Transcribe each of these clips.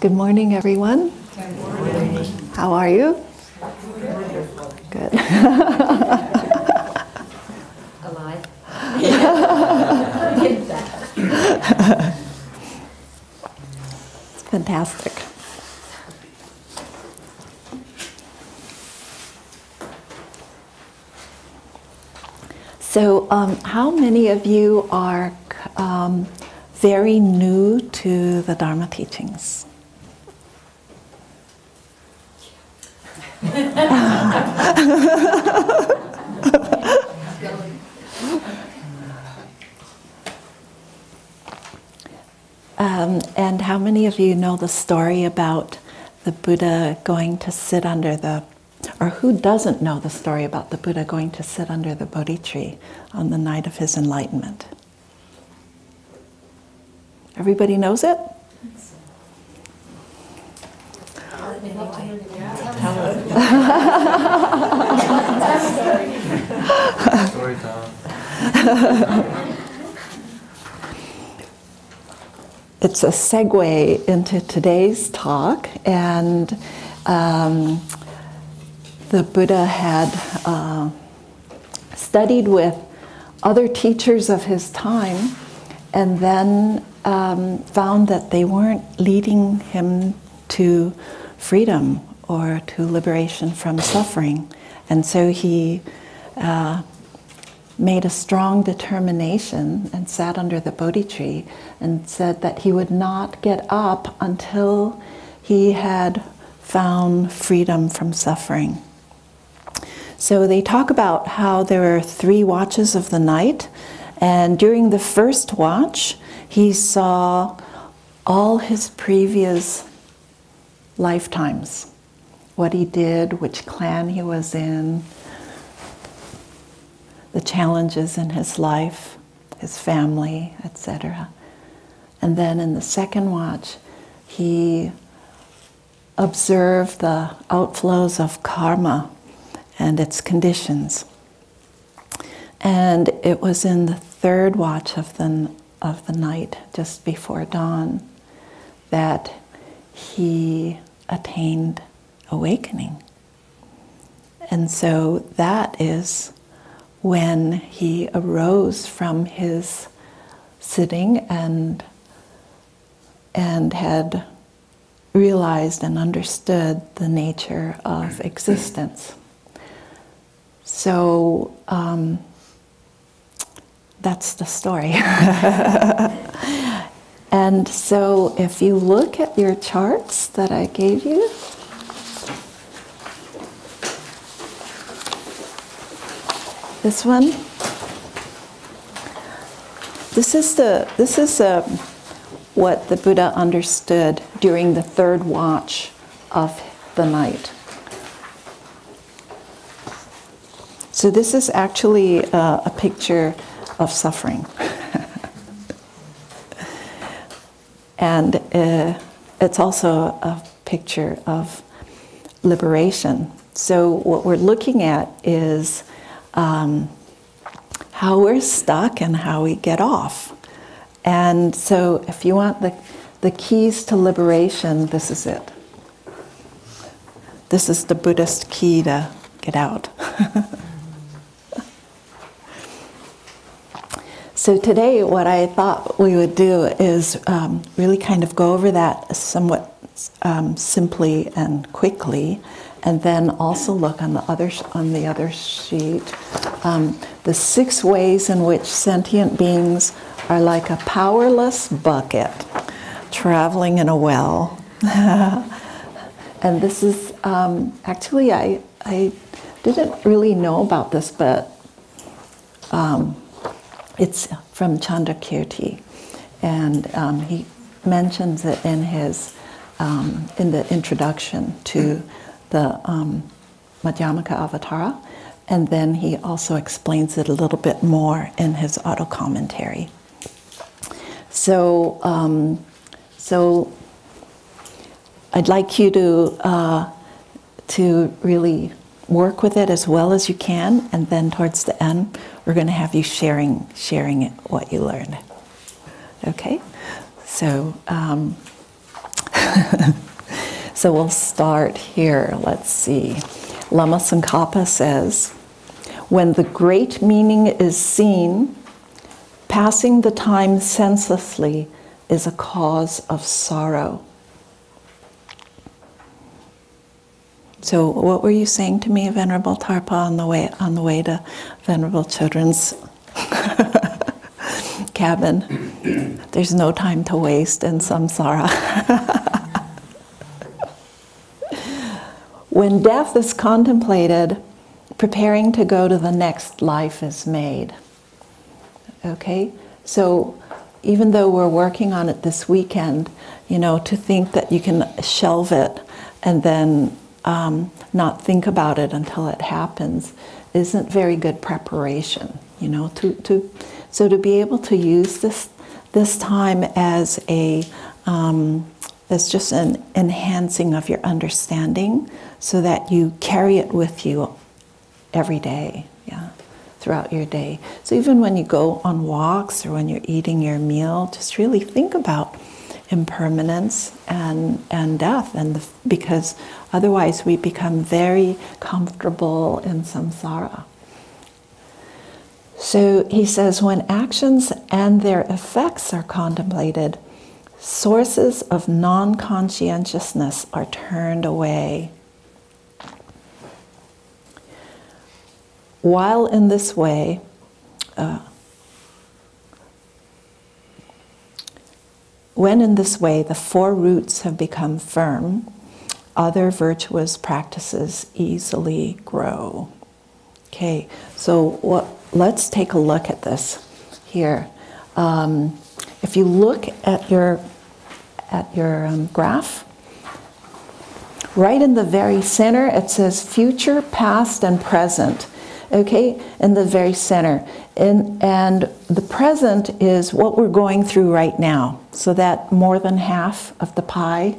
Good morning, everyone. Good morning. How are you? Good. Alive. It's fantastic. So, how many of you are very new to the Dharma teachings? And how many of you know the story about the Buddha going to sit under the, or who doesn't know the story about the Buddha going to sit under the Bodhi tree on the night of his enlightenment? Everybody knows it? Story time. It's a segue into today's talk, and the Buddha had studied with other teachers of his time, and then found that they weren't leading him to freedom or to liberation from suffering. And so he made a strong determination and sat under the Bodhi tree and said that he would not get up until he had found freedom from suffering. So they talk about how there were 3 watches of the night, and during the first watch he saw all his previous lifetimes, what he did, which clan he was in, the challenges in his life, his family, etc. And then in the second watch, he observed the outflows of karma and its conditions. And it was in the third watch of the night, just before dawn, that he attained awakening. And so that is when he arose from his sitting and had realized and understood the nature of existence. So that's the story. And so if you look at your charts that I gave you, this one. This is what the Buddha understood during the third watch of the night. So this is actually a picture of suffering, and it's also a picture of liberation. So what we're looking at is how we're stuck and how we get off. And so if you want the keys to liberation, this is it. This is the Buddhist key to get out. So today what I thought we would do is really kind of go over that somewhat simply and quickly, and then also look on the other sheet, the 6 ways in which sentient beings are like a powerless bucket traveling in a well. And this is actually I didn't really know about this, but it's from Chandrakirti, and he mentions it in his in the introduction to the Madhyamaka Avatara, and then he also explains it a little bit more in his auto commentary. So, so I'd like you to really work with it as well as you can, and then towards the end, we're going to have you sharing it, what you learned. Okay, so So we'll start here. Let's see. Lama Tsongkhapa says, when the great meaning is seen, passing the time senselessly is a cause of sorrow. So what were you saying to me, Venerable Tarpa, on the way to Venerable Children's cabin? There's no time to waste in samsara. When death is contemplated, preparing to go to the next life is made. Okay? So even though we're working on it this weekend, to think that you can shelve it and then not think about it until it happens isn't very good preparation. So to be able to use this time as as just an enhancing of your understanding, so that you carry it with you every day, throughout your day. So even when you go on walks or when you're eating your meal, just really think about impermanence and death, because otherwise we become very comfortable in samsara. So he says, when actions and their effects are contemplated, sources of non-conscientiousness are turned away. While in this way, when in this way the four roots have become firm, other virtuous practices easily grow. Okay, so let's take a look at this here. If you look at your graph, right in the very center it says future, past, and present. Okay, in the very center. And the present is what we're going through right now. So that more than half of the pie,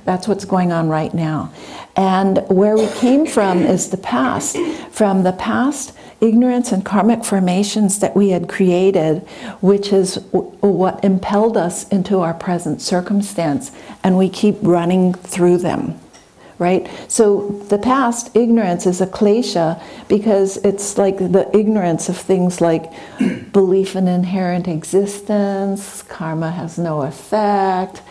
that's what's going on right now. And where we came from is the past. From the past, ignorance and karmic formations that we had created, which is what impelled us into our present circumstance. And we keep running through them. Right? So the past, ignorance, is a klesha because it's like the ignorance of things like belief in inherent existence, karma has no effect,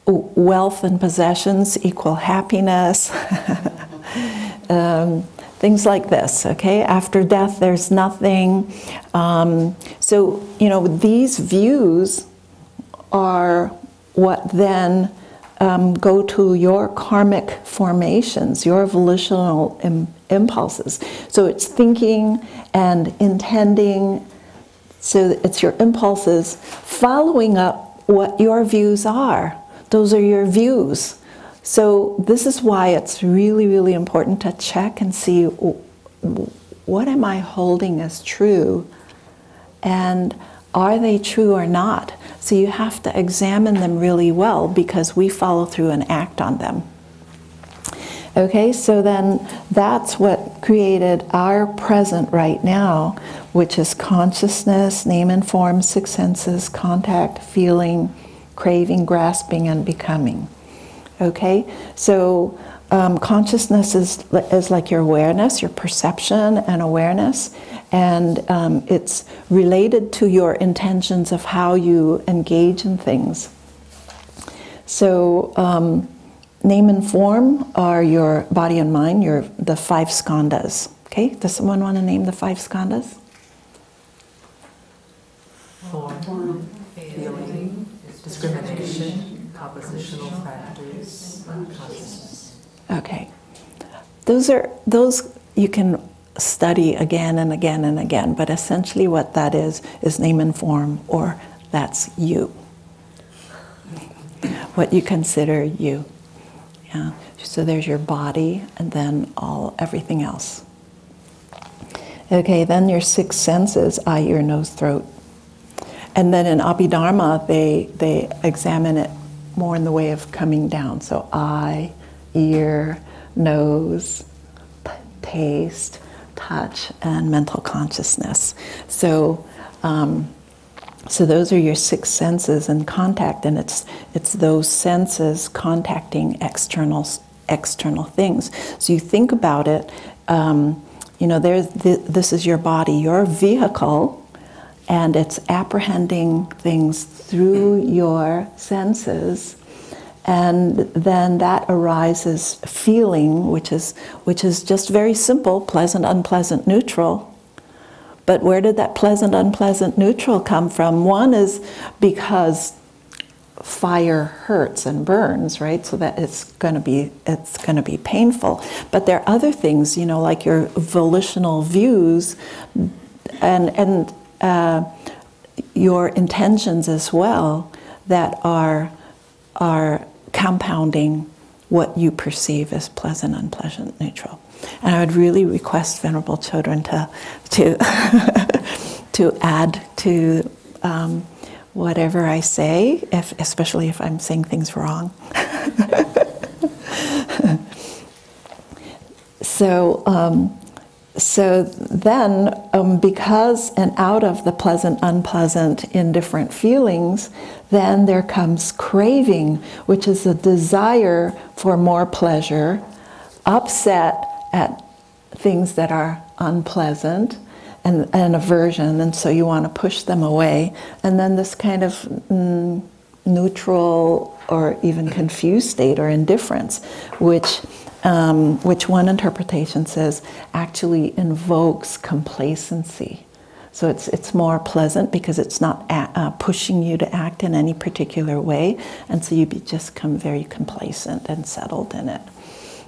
wealth and possessions equal happiness, things like this, okay? After death, there's nothing. So, these views are what then go to your karmic formations, your volitional impulses. So it's thinking and intending, so it's your impulses following up what your views are. Those are your views. So this is why it's really, really important to check and see, what am I holding as true? And are they true or not? So you have to examine them really well because we follow through and act on them. Okay, so then that's what created our present right now, which is consciousness, name and form, six senses, contact, feeling, craving, grasping, and becoming. Okay, so consciousness is like your awareness, your perception and awareness, and it's related to your intentions of how you engage in things. So name and form are your body and mind, the five skandhas. Okay, does someone want to name the five skandhas? Form, feeling, discrimination, compositional factors, consciousness. Okay, those you can study again and again and again, but essentially what that is name and form, or that's you. What you consider you. Yeah. So there's your body and then everything else. Okay, then your six senses, eye, ear, nose, throat. And then in Abhidharma, they examine it more in the way of coming down. So eye, ear, nose, taste, touch, and mental consciousness. So So those are your six senses in contact, and it's those senses contacting external things. So you think about it. This is your body, your vehicle, and it's apprehending things through your senses, and then that arises feeling, which is just very simple: pleasant, unpleasant, neutral. But where did that pleasant, unpleasant, neutral come from? One is because fire hurts and burns, right? So that it's going to be painful. But there are other things, like your volitional views and your intentions as well, that are compounding what you perceive as pleasant, unpleasant, neutral. And I would really request Venerable Chödrön to add to whatever I say, especially if I'm saying things wrong. So then, because and out of the pleasant, unpleasant, indifferent feelings, then there comes craving, which is a desire for more pleasure, upset at things that are unpleasant, and aversion, and so you want to push them away. And then this kind of neutral or even confused state or indifference, which one interpretation says actually invokes complacency. So it's more pleasant because it's not pushing you to act in any particular way, and so you just become very complacent and settled in it.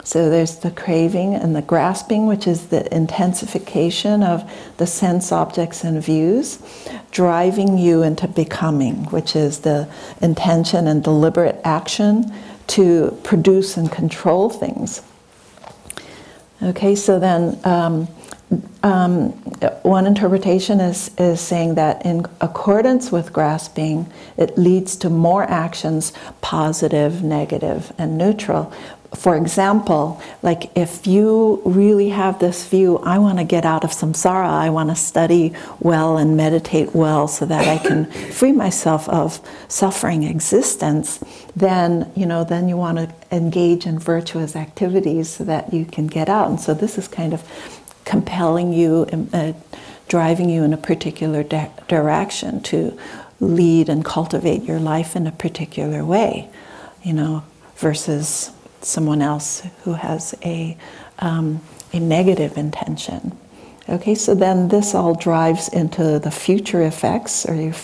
So there's the craving and the grasping, which is the intensification of the sense objects and views, driving you into becoming, which is the intention and deliberate action to produce and control things. Okay, so then one interpretation is saying that in accordance with grasping, it leads to more actions, positive, negative, and neutral. For example, like if you really have this view, I want to get out of samsara, I want to study well and meditate well so that I can free myself of suffering existence, then you want to engage in virtuous activities so that you can get out. And so this is kind of compelling you, driving you in a particular direction to lead and cultivate your life in a particular way, versus someone else who has a negative intention. Okay, so then this all drives into the future effects, or your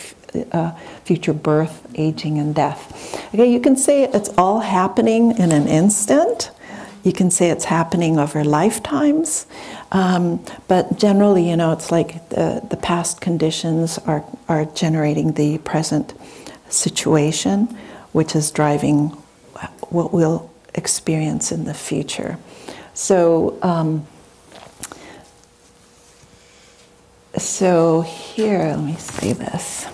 future birth, aging, and death. Okay, you can say it's all happening in an instant. You can say it's happening over lifetimes. But generally, it's like the past conditions are generating the present situation, which is driving what we'll experience in the future. So here, let me say this.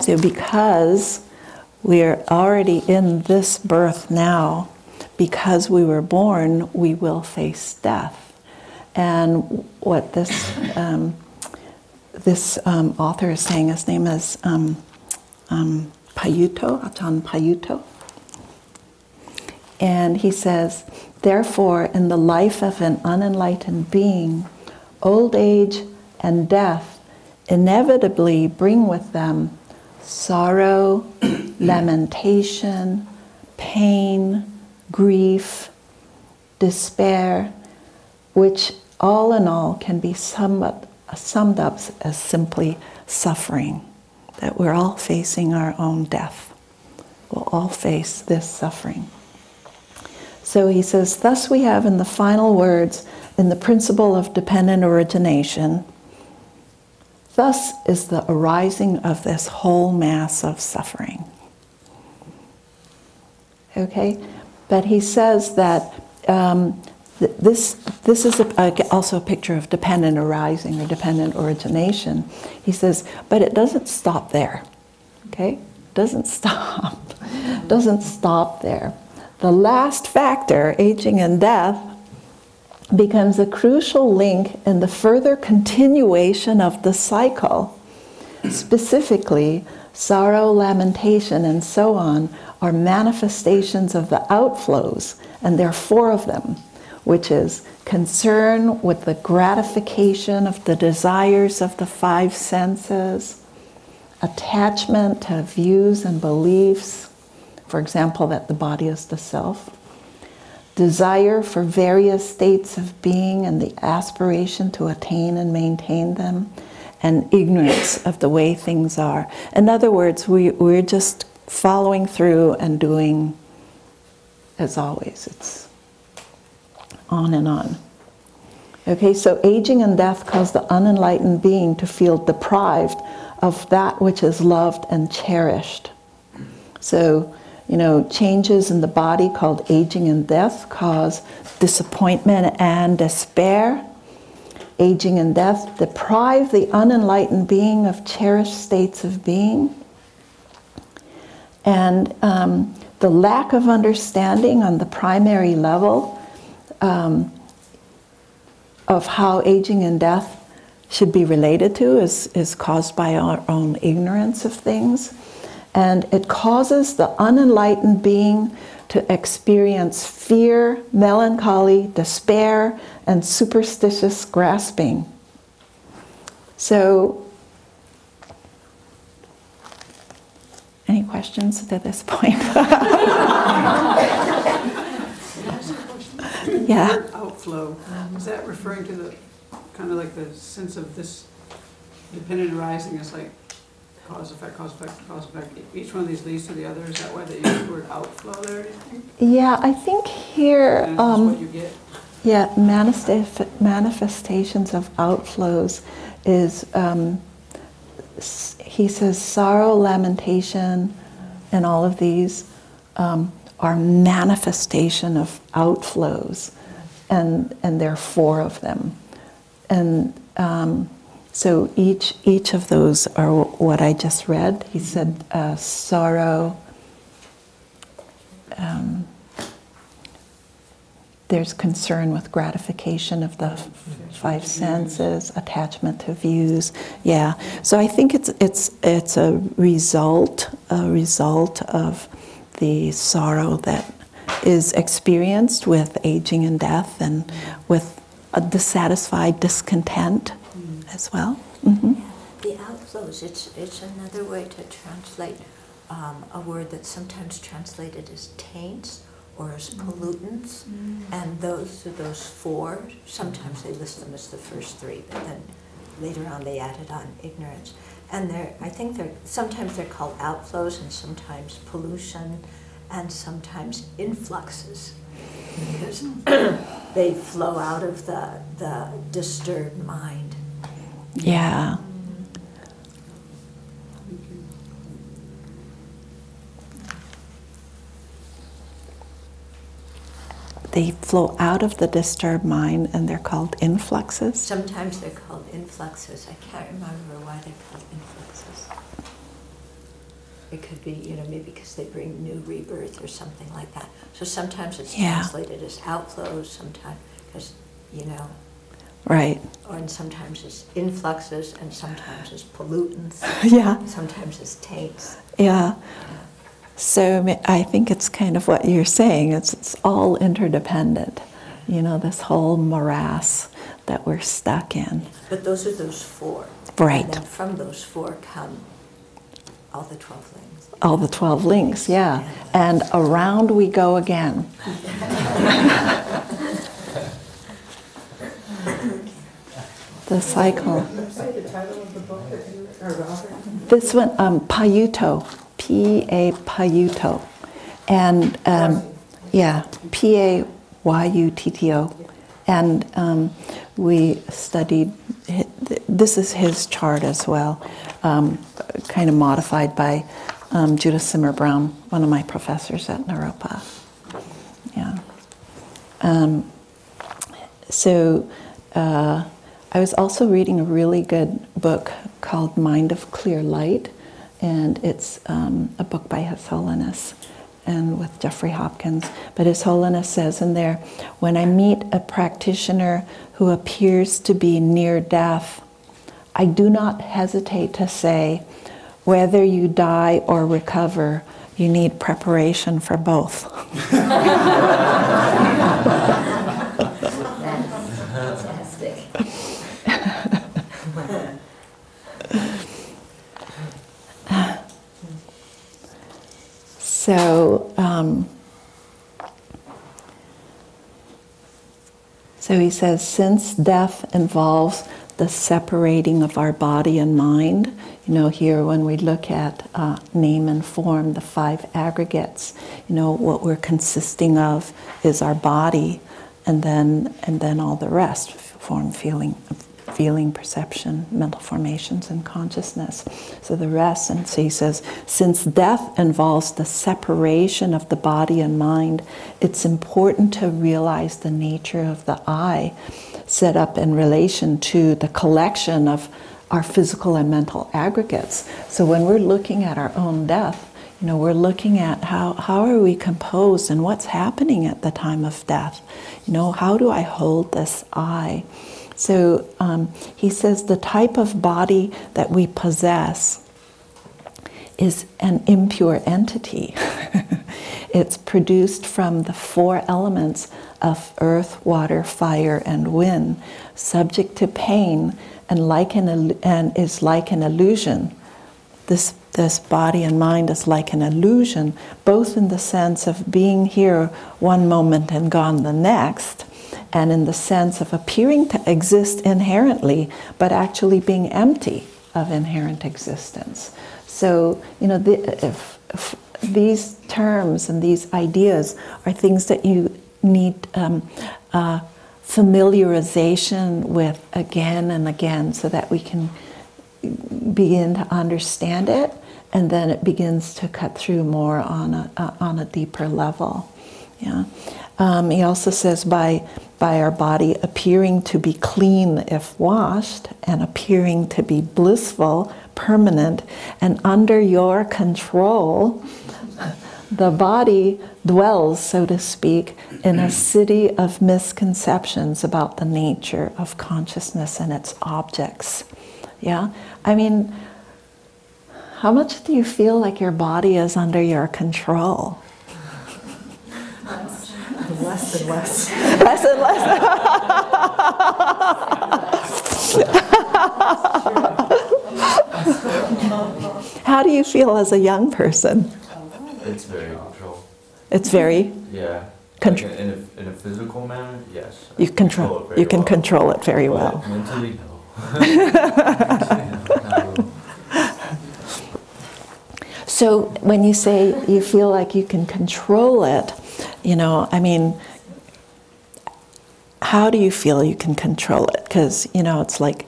So because we're already in this birth now, because we were born, we will face death. And what this author is saying, his name is Payutto, Ajahn Payutto. And he says, therefore, in the life of an unenlightened being, old age and death inevitably bring with them sorrow, lamentation, pain, grief, despair, which all in all can be summed up as simply suffering. That we're all facing our own death. We'll all face this suffering. So he says, thus we have in the final words, in the principle of dependent origination, thus is the arising of this whole mass of suffering. Okay? But he says that this is also a picture of dependent arising or dependent origination. He says, but it doesn't stop there. Okay? Doesn't stop. Doesn't stop there. The last factor, aging and death, becomes a crucial link in the further continuation of the cycle. Specifically, sorrow, lamentation, and so on are manifestations of the outflows, and there are 4 of them, which is concern with the gratification of the desires of the 5 senses, attachment to views and beliefs, for example, that the body is the self, desire for various states of being and the aspiration to attain and maintain them, and ignorance of the way things are. In other words, we're just following through and doing as always. It's on and on. Okay, so aging and death cause the unenlightened being to feel deprived of that which is loved and cherished. So, changes in the body called aging and death cause disappointment and despair. Aging and death deprive the unenlightened being of cherished states of being. And the lack of understanding on the primary level of how aging and death should be related to is caused by our own ignorance of things. And it causes the unenlightened being to experience fear, melancholy, despair, and superstitious grasping. So, any questions to this point? Yeah. The word outflow, is that referring to the kind of like the sense of this dependent arising as like cause, effect, cause, effect, cause, effect? Each one of these leads to the other. Is that why they use the word outflow there, do you think? Yeah, I think here, And that's what you get? yeah, manifestations of outflows is, he says sorrow, lamentation, and all of these are manifestation of outflows, and there are 4 of them. And so each of those are what I just read. He said sorrow, there's concern with gratification of the 5 senses, attachment to views. Yeah. So I think it's a result of the sorrow that is experienced with aging and death, and with a dissatisfied discontent as well. Mm-hmm. The outflows, it's another way to translate a word that's sometimes translated as taints or as pollutants, and those 4, sometimes they list them as the first 3, but then later on they added on ignorance. And I think sometimes they're called outflows, and sometimes pollution, and sometimes influxes, because they flow out of the disturbed mind. Yeah. They flow out of the disturbed mind, and they're called influxes. Sometimes they're called influxes. I can't remember why they're called influxes. It could be, maybe because they bring new rebirth or something like that. So sometimes it's translated as outflows, sometimes because, Right. and sometimes it's influxes, and sometimes it's pollutants. Yeah. Sometimes it's taints. Yeah. So I think it's kind of what you're saying. It's all interdependent. This whole morass that we're stuck in. But those are those 4. Right. And then from those 4 come all the 12 links. All the 12 links, yeah. And around we go again. The cycle. Say the title of the book that you, or the author? This one, Payutto, P-A-Payutto. And yeah, P-A-Y-U-T-T-O. And we studied, this is his chart as well, kind of modified by Judith Simmer Brown, one of my professors at Naropa. Yeah. So I was also reading a really good book called Mind of Clear Light, and it's a book by His Holiness. and with Jeffrey Hopkins. But His Holiness says in there, when I meet a practitioner who appears to be near death, I do not hesitate to say, whether you die or recover, you need preparation for both. Fantastic. So he says, since death involves the separating of our body and mind, you know, here when we look at name and form, the 5 aggregates, you know, what we're consisting of is our body, and then all the rest, form, feeling, perception, mental formations, and consciousness. So the rest, and so he says, since death involves the separation of the body and mind, it's important to realize the nature of the I set up in relation to the collection of our physical and mental aggregates. So when we're looking at our own death, you know, we're looking at how are we composed and what's happening at the time of death. You know, how do I hold this I? So he says the type of body that we possess is an impure entity. It's produced from the 4 elements of earth, water, fire, and wind, subject to pain, and is like an illusion. This body and mind is like an illusion, both in the sense of being here one moment and gone the next, and in the sense of appearing to exist inherently, but actually being empty of inherent existence. So, you know, if these terms and these ideas are things that you need familiarization with again and again, so that we can begin to understand it, and then it begins to cut through more on a deeper level. Yeah. He also says by our body appearing to be clean if washed, and appearing to be blissful, permanent, and under your control, the body dwells, so to speak, in a city of misconceptions about the nature of consciousness and its objects. Yeah? I mean, how much do you feel like your body is under your control? Less and less. Less and less. How do you feel as a young person? It's very control. It's very Yeah. Contr- Like in a physical manner, yes. I you can control. it very You can well. control it very But well. mentally, no. Mentally, no, not really. So when you say you feel like you can control it, you know, I mean, how do you feel you can control it? Because, you know, it's like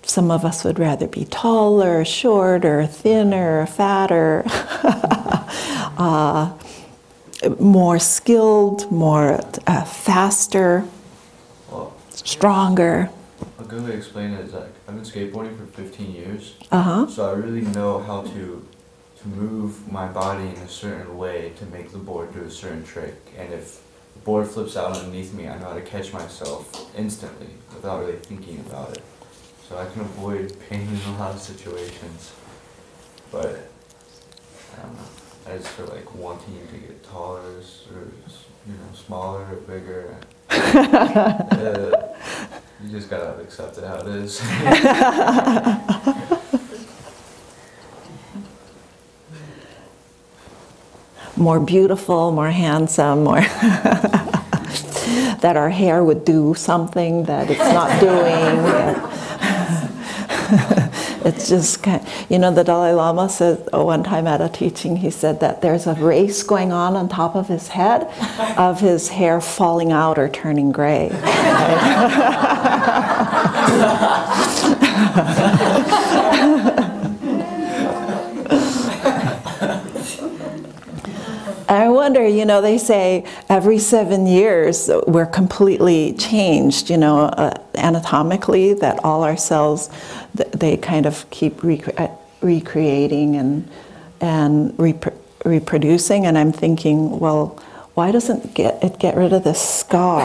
some of us would rather be taller, shorter, thinner, fatter, more skilled, more faster, Well, stronger. a good way to explain it is like I've been skateboarding for 15 years, Uh-huh. so I really know how to move my body in a certain way to make the board do a certain trick. And if the board flips out underneath me, I know how to catch myself instantly without really thinking about it. So I can avoid pain in a lot of situations. But I don't know. I just feel like wanting to get taller or, you know, smaller or bigger. You just gotta accept it how it is. More beautiful, more handsome, more that our hair would do something that it's not doing. It's just kind you know, the Dalai Lama said one time at a teaching, he said that there's a race going on top of his head of his hair falling out or turning gray. I wonder, you know, they say every 7 years we're completely changed, you know, anatomically, that all our cells, they kind of keep recreating and reproducing, and I'm thinking, well, why doesn't it get rid of this scar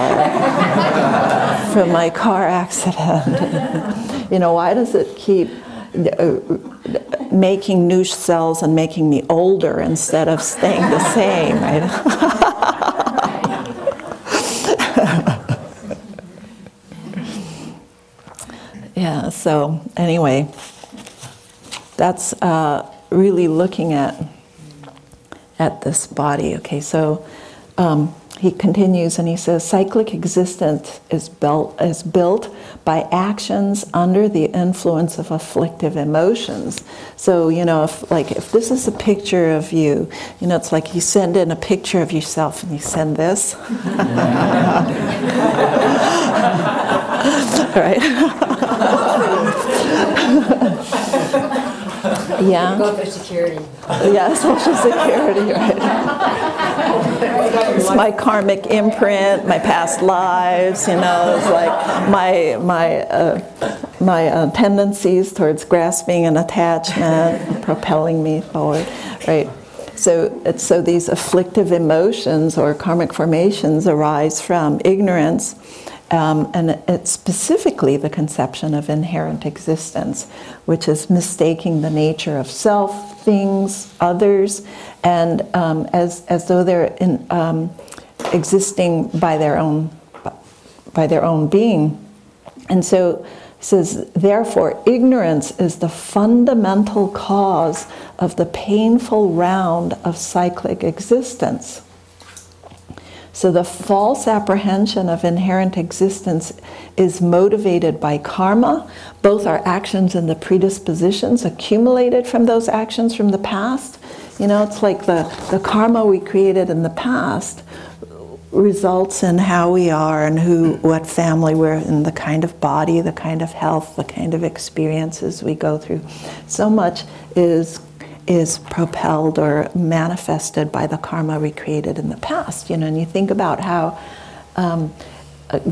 from my car accident? You know, why does it keep making new cells and making me older instead of staying the same, right? Yeah, so anyway, that's really looking at this body. Okay, so he continues and he says, cyclic existence is built by actions under the influence of afflictive emotions. So, you know, if this is a picture of you, you know, it's like you send in a picture of yourself and you send this. Right? Yeah. Go for security. Yeah, Social Security, right? It's my karmic imprint, my past lives, you know, it's like my tendencies towards grasping and attachment, propelling me forward, right? So these afflictive emotions or karmic formations arise from ignorance, and it's specifically the conception of inherent existence, which is mistaking the nature of self, things, others, and as though they're existing by their own being. And so it says, therefore, ignorance is the fundamental cause of the painful round of cyclic existence. So the false apprehension of inherent existence is motivated by karma, both our actions and the predispositions accumulated from those actions from the past. You know, it's like the karma we created in the past results in how we are and what family we're in, the kind of body, the kind of health, the kind of experiences we go through. So much is propelled or manifested by the karma we created in the past. You know, and you think about how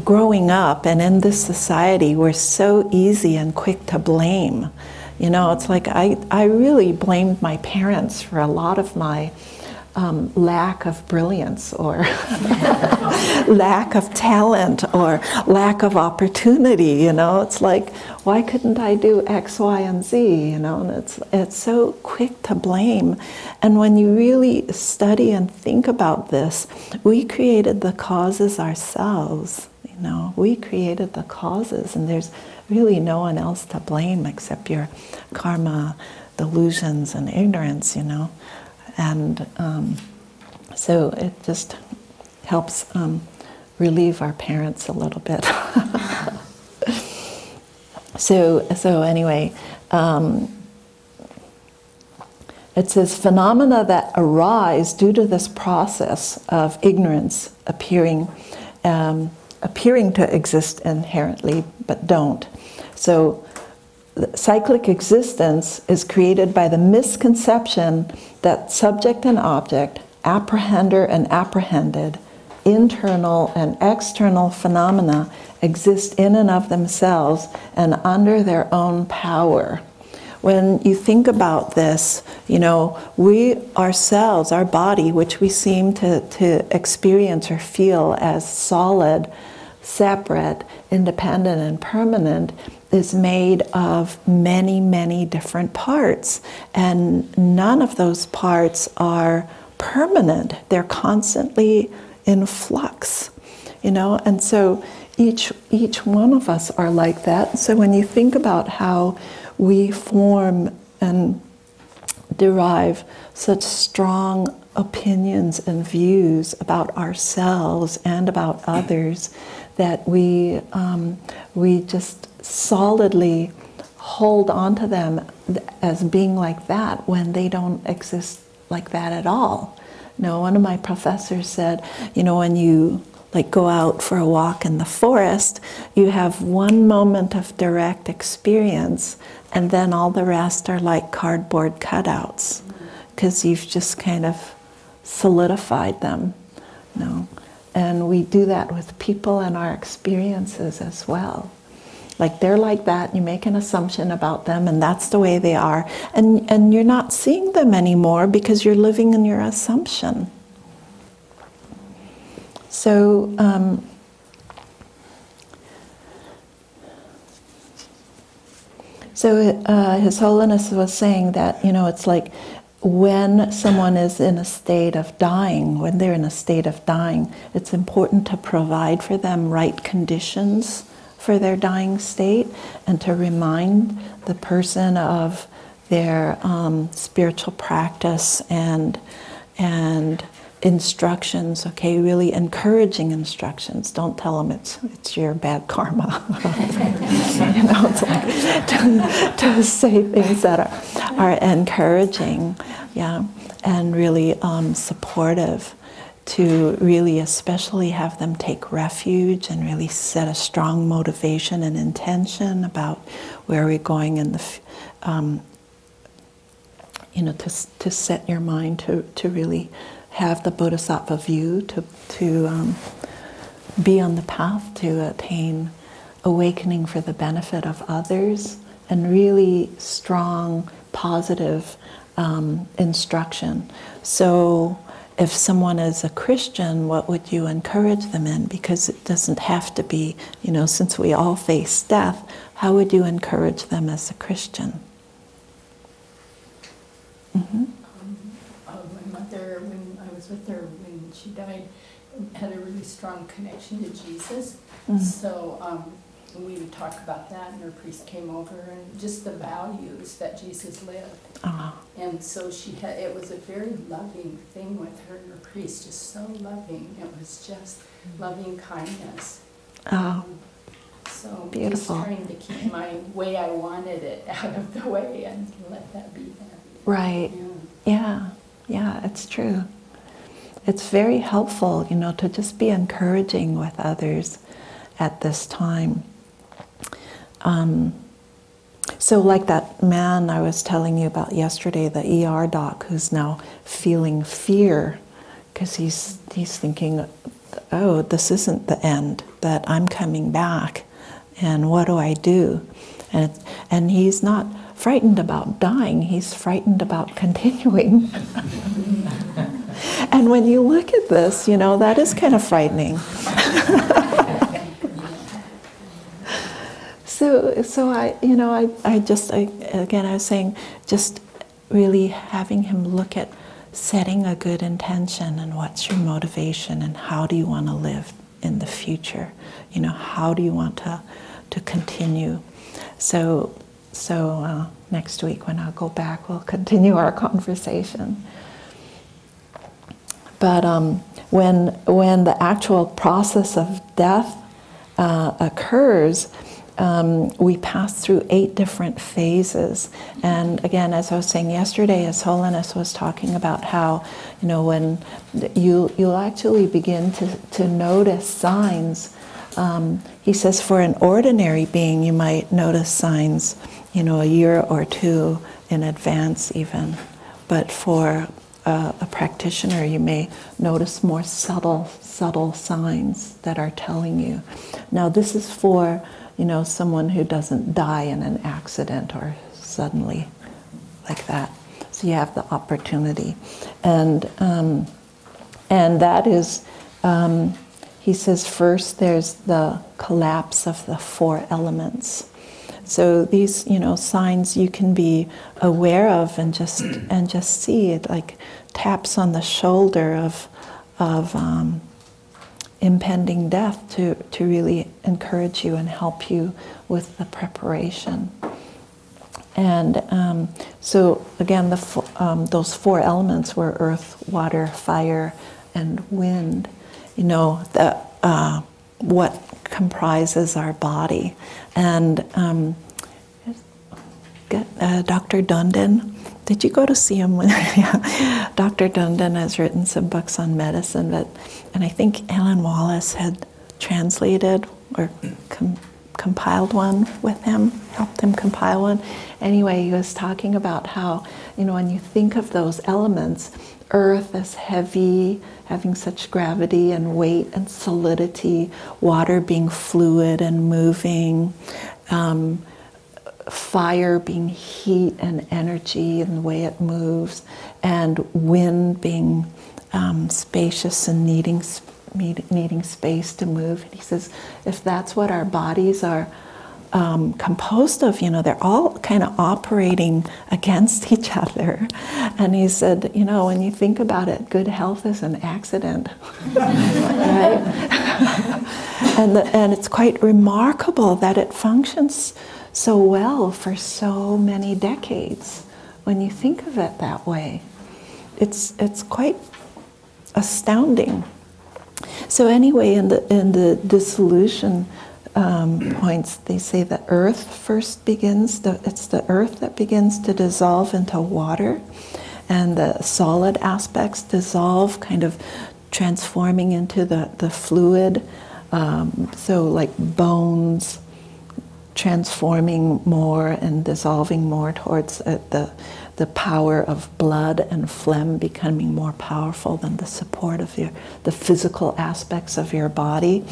growing up and in this society, we're so easy and quick to blame. You know, it's like I really blamed my parents for a lot of my lack of brilliance or lack of talent or lack of opportunity, you know. It's like, why couldn't I do X, Y, and Z, you know? And it's so quick to blame. And when you really study and think about this, we created the causes ourselves, you know. We created the causes, and there's really no one else to blame except your karma, delusions, and ignorance, you know. And so it just helps relieve our parents a little bit. So anyway, it says phenomena that arise due to this process of ignorance appearing to exist inherently, but don't. So cyclic existence is created by the misconception that subject and object, apprehender and apprehended, internal and external phenomena exist in and of themselves and under their own power. When you think about this, you know, we ourselves, our body, which we seem to experience or feel as solid, separate, independent, and permanent, is made of many, many different parts. And none of those parts are permanent. They're constantly in flux, you know. And so each one of us are like that. So when you think about how we form and derive such strong opinions and views about ourselves and about others, that we just solidly hold on to them as being like that when they don't exist like that at all. You know, one of my professors said, you know, when you like go out for a walk in the forest, you have one moment of direct experience, and then all the rest are like cardboard cutouts, because you've just kind of solidified them, you know. And we do that with people and our experiences as well. Like they're like that, you make an assumption about them, and that's the way they are. And you're not seeing them anymore because you're living in your assumption. So, His Holiness was saying that, it's like when someone is in a state of dying, when they're in a state of dying, it's important to provide for them right conditions for their dying state and to remind the person of their spiritual practice and instructions, okay, really encouraging instructions. Don't tell them it's your bad karma. It's like to say things that are encouraging, yeah, and really supportive, to really especially have them take refuge and really set a strong motivation and intention about where we're going in the to set your mind to really have the bodhisattva view, to be on the path to attain awakening for the benefit of others, and really strong, positive instruction. So if someone is a Christian, what would you encourage them in? Because it doesn't have to be, since we all face death, how would you encourage them as a Christian? Mm-hmm. My mother, when I was with her when she died, had a really strong connection to Jesus. Mm-hmm. So we would talk about that, and her priest came over, and just the values that Jesus lived. Uh-huh. And so it was a very loving thing with her and her priest, just so loving. It was just loving kindness. Oh. So beautiful. Just trying to keep my way I wanted it out of the way and let that be that. Right. Yeah, it's true. It's very helpful, to just be encouraging with others at this time. So like that man I was telling you about yesterday, the ER doc, who's now feeling fear because he's thinking, oh, this isn't the end, that I'm coming back, and what do I do? And he's not frightened about dying, he's frightened about continuing. And when you look at this, that is kind of frightening. So I was saying, just really having him look at setting a good intention and what's your motivation and how do you want to live in the future? How do you want to continue? So next week when I'll go back, we'll continue our conversation. But when the actual process of death occurs, we pass through 8 different phases. And again, as I was saying yesterday, His Holiness was talking about how, when you'll actually begin to notice signs. He says for an ordinary being, you might notice signs, a year or 2 in advance even. But for a practitioner, you may notice more subtle signs that are telling you. Now this is for someone who doesn't die in an accident or suddenly like that. So you have the opportunity. And that is, he says first there's the collapse of the 4 elements. So these, signs you can be aware of and just see it, like taps on the shoulder of impending death to really encourage you and help you with the preparation. And so again, those 4 elements were earth, water, fire, and wind. What comprises our body. And Dr. Dundon, did you go to see him? Yeah. Dr. Dundon has written some books on medicine, and I think Ellen Wallace had translated or compiled one with him, helped him compile one. Anyway, he was talking about how, when you think of those elements, earth is heavy, having such gravity and weight and solidity, water being fluid and moving, fire being heat and energy and the way it moves, and wind being spacious and needing space to move. And he says, if that's what our bodies are composed of, they're all kind of operating against each other. And he said, when you think about it, good health is an accident, right? and it's quite remarkable that it functions so well for so many decades. When you think of it that way, it's quite astounding. So anyway, in the dissolution points, they say that Earth first begins. It's the Earth that begins to dissolve into water, and the solid aspects dissolve, kind of transforming into the fluid. So like bones transforming more and dissolving more towards the power of blood and phlegm becoming more powerful than the support of the physical aspects of your body.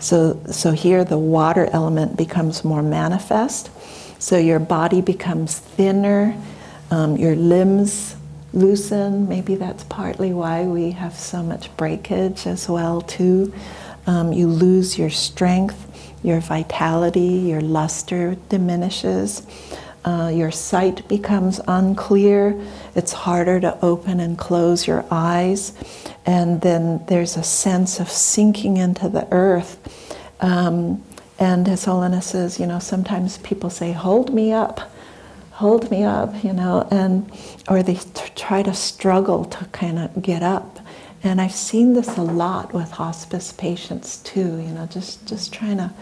So here the water element becomes more manifest. So your body becomes thinner, your limbs loosen. Maybe that's partly why we have so much breakage as well too. You lose your strength, your vitality, your luster diminishes. Your sight becomes unclear. It's harder to open and close your eyes. And then there's a sense of sinking into the earth. And His Holiness says, sometimes people say, hold me up, or they try to struggle to kind of get up. And I've seen this a lot with hospice patients too, just trying to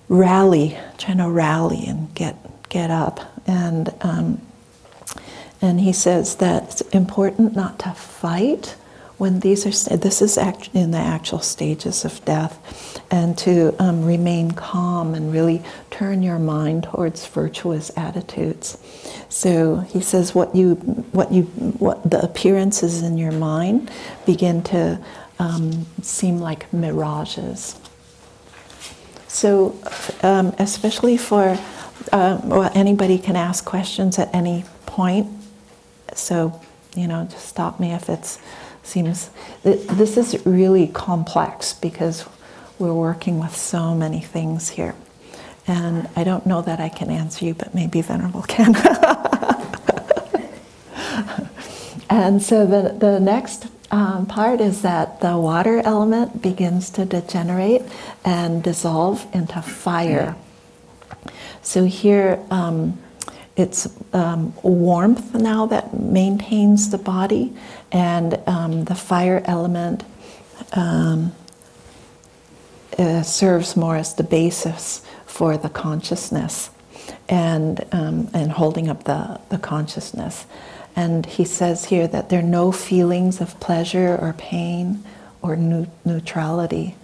rally and get up. And he says that it's important not to fight when this is in the actual stages of death, and to remain calm and really turn your mind towards virtuous attitudes. So he says what the appearances in your mind begin to seem like mirages. So especially for anybody can ask questions at any point. So just stop me if it seems. This is really complex because we're working with so many things here. And I don't know that I can answer you, but maybe Venerable can. And so the next part is that the water element begins to degenerate and dissolve into fire. So here it's warmth now that maintains the body, and the fire element serves more as the basis for the consciousness and holding up the consciousness. And he says here that there are no feelings of pleasure or pain or neutrality.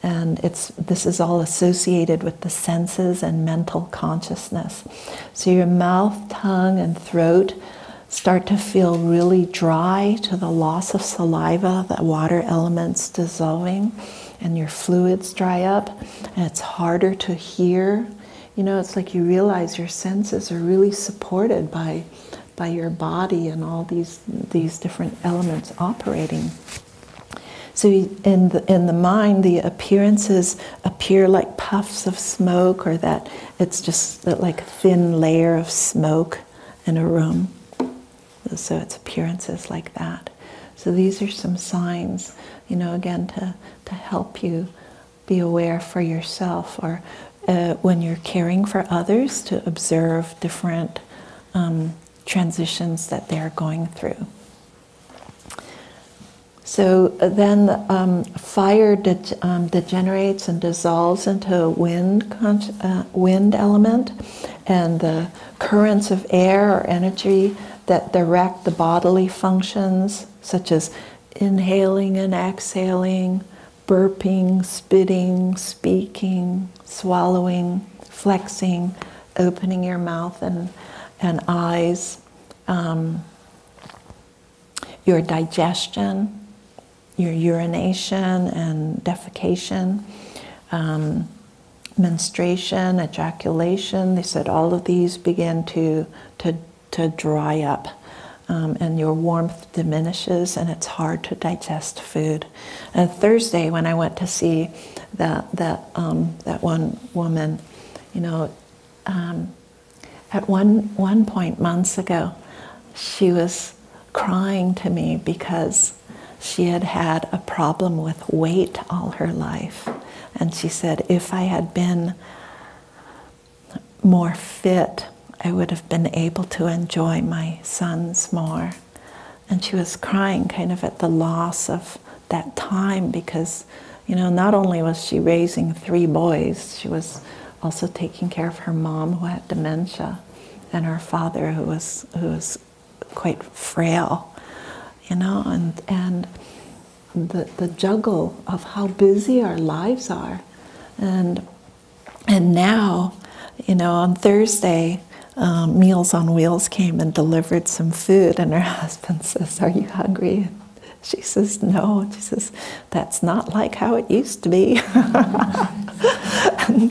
And this is all associated with the senses and mental consciousness. So your mouth, tongue, and throat start to feel really dry to the loss of saliva, the water elements dissolving, and your fluids dry up, and it's harder to hear. It's like you realize your senses are really supported by your body and all these different elements operating. So in the mind, the appearances appear like puffs of smoke, or that it's just like a thin layer of smoke in a room. So it's appearances like that. So these are some signs, again, to help you be aware for yourself, or when you're caring for others, to observe different transitions that they're going through. So then fire degenerates and dissolves into wind element, and the currents of air or energy that direct the bodily functions, such as inhaling and exhaling, burping, spitting, speaking, swallowing, flexing, opening your mouth and eyes, your digestion, your urination and defecation, menstruation, ejaculation, they said all of these begin to dry up. And your warmth diminishes, and it's hard to digest food. And Thursday, when I went to see that one woman, you know, at one point months ago, she was crying to me because she had had a problem with weight all her life, and she said, if I had been more fit, I would have been able to enjoy my sons more. And she was crying kind of at the loss of that time because, you know, not only was she raising 3 boys, she was also taking care of her mom who had dementia and her father who was quite frail, you know, and the juggle of how busy our lives are. And now, you know, on Thursday, Meals on Wheels came and delivered some food, and her husband says, "Are you hungry?" She says, "No." She says, "That's not like how it used to be." And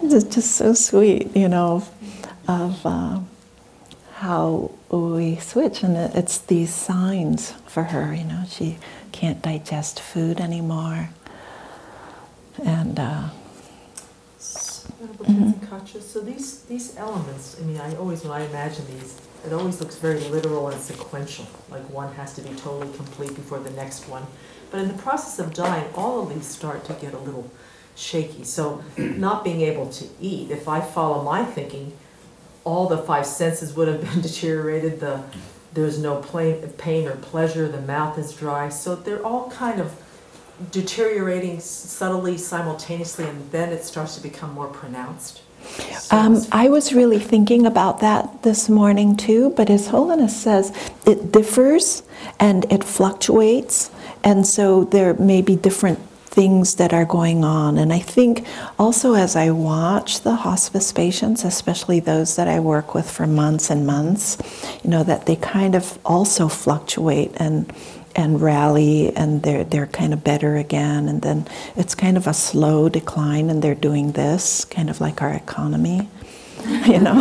it's just so sweet, you know, of how we switch, and it's these signs for her, you know, she can't digest food anymore. And So these elements, I mean, when I imagine these, it always looks very literal and sequential, like one has to be totally complete before the next one. But in the process of dying, all of these start to get a little shaky. So not being able to eat, if I follow my thinking, all the 5 senses would have been deteriorated. There's no pain or pleasure, the mouth is dry. So they're all kind of deteriorating subtly, simultaneously, and then it starts to become more pronounced. I was really thinking about that this morning too, but His Holiness says it differs and it fluctuates, and so there may be different things that are going on. And I think also as I watch the hospice patients, especially those that I work with for months and months, you know, that they kind of also fluctuate and rally, and they're kind of better again, and then it's kind of a slow decline, and they're doing this, kind of like our economy, you know.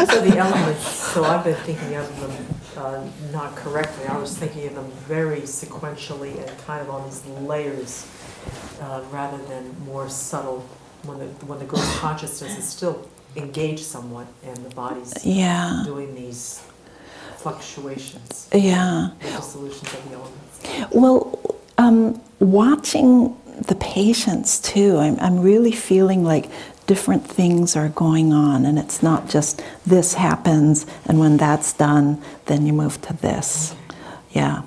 So the elements, so I've been thinking of them not correctly. I was thinking of them very sequentially and kind of on these layers, rather than more subtle, when the gross consciousness is still engaged somewhat, and the body's doing these fluctuations. Yeah. The dissolutions of the elements. Well, watching the patients too, I'm really feeling like different things are going on, and it's not just this happens, and when that's done, then you move to this. Yeah.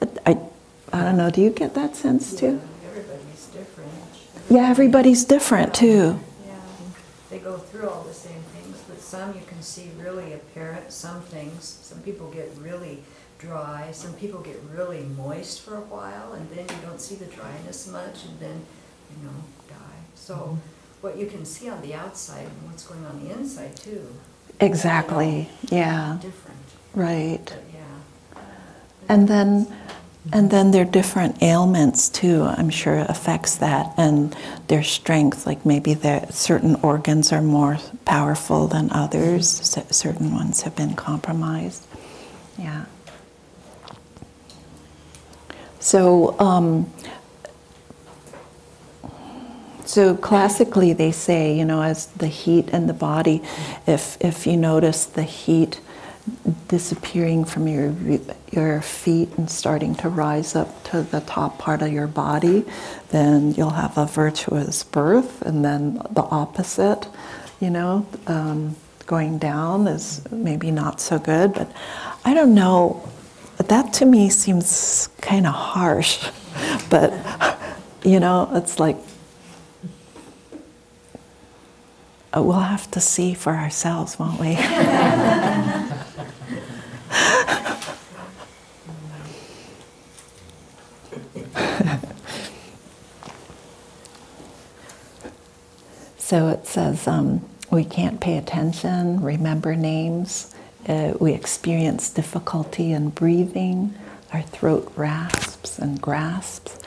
But I don't know, do you get that sense too? Everybody's different. Yeah, everybody's different too. Yeah, they go through all the same things, but some you can see really apparent, some things, some people get really dry, some people get really moist for a while, and then you don't see the dryness much, and then, you know, die. So what you can see on the outside and what's going on the inside too. Exactly, yeah, Different, right. but yeah. And then their different ailments too, I'm sure affects that, and their strength, like maybe certain organs are more powerful than others, certain ones have been compromised. Yeah. So classically they say, you know, as the heat in the body, if you notice the heat disappearing from your feet and starting to rise up to the top part of your body, then you'll have a virtuous birth, and then the opposite, you know, going down is maybe not so good. But I don't know, that to me seems kind of harsh. But, you know, it's like, we'll have to see for ourselves, won't we? So it says we can't pay attention, remember names. We experience difficulty in breathing. Our throat rasps and grasps.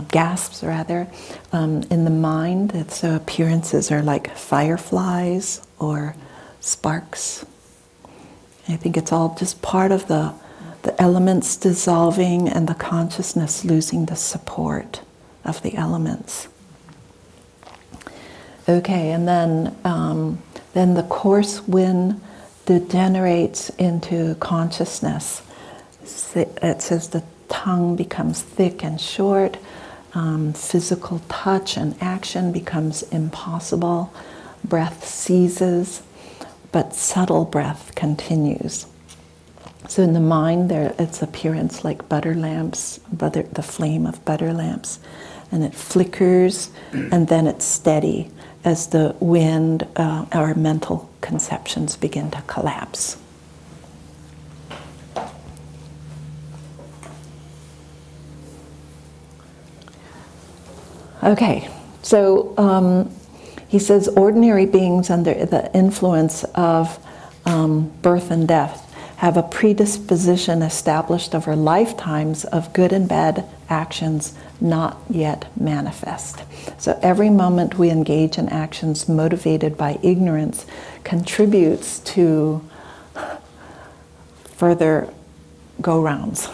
gasps rather. In the mind, its appearances are like fireflies or sparks. I think it's all just part of the elements dissolving and the consciousness losing the support of the elements. Okay, and then the coarse wind degenerates into consciousness. It says the tongue becomes thick and short, physical touch and action becomes impossible, breath ceases, but subtle breath continues. So in the mind, there its appearance like butter lamps, the flame of butter lamps, and it flickers, and then it's steady as the wind, our mental conceptions begin to collapse. Okay, so he says ordinary beings under the influence of birth and death have a predisposition established over lifetimes of good and bad actions not yet manifest. So every moment we engage in actions motivated by ignorance contributes to further go-rounds.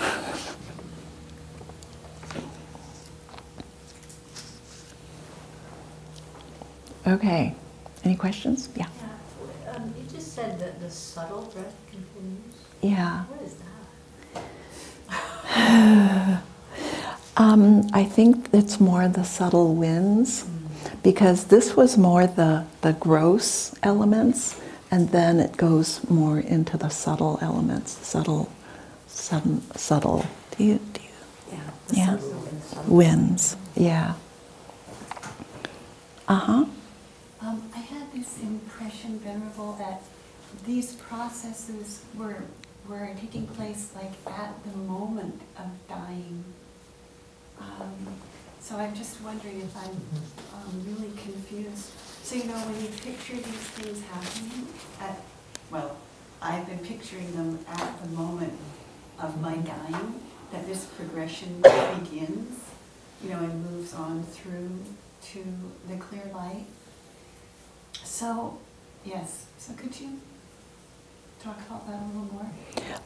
Okay, any questions? Yeah. You just said that the subtle breath continues. Yeah. What is that? I think it's more the subtle winds, because this was more the gross elements, and then it goes more into the subtle elements, subtle. Do you? Yeah. Yeah. Winds. Yeah. I had this impression, Venerable, that these processes were taking place like at the moment of dying. So I'm just wondering if I'm really confused. So when you picture these things happening I've been picturing them at the moment of my dying, that this progression begins, and moves on through to the clear light. So, yes. So could you talk about that a little more?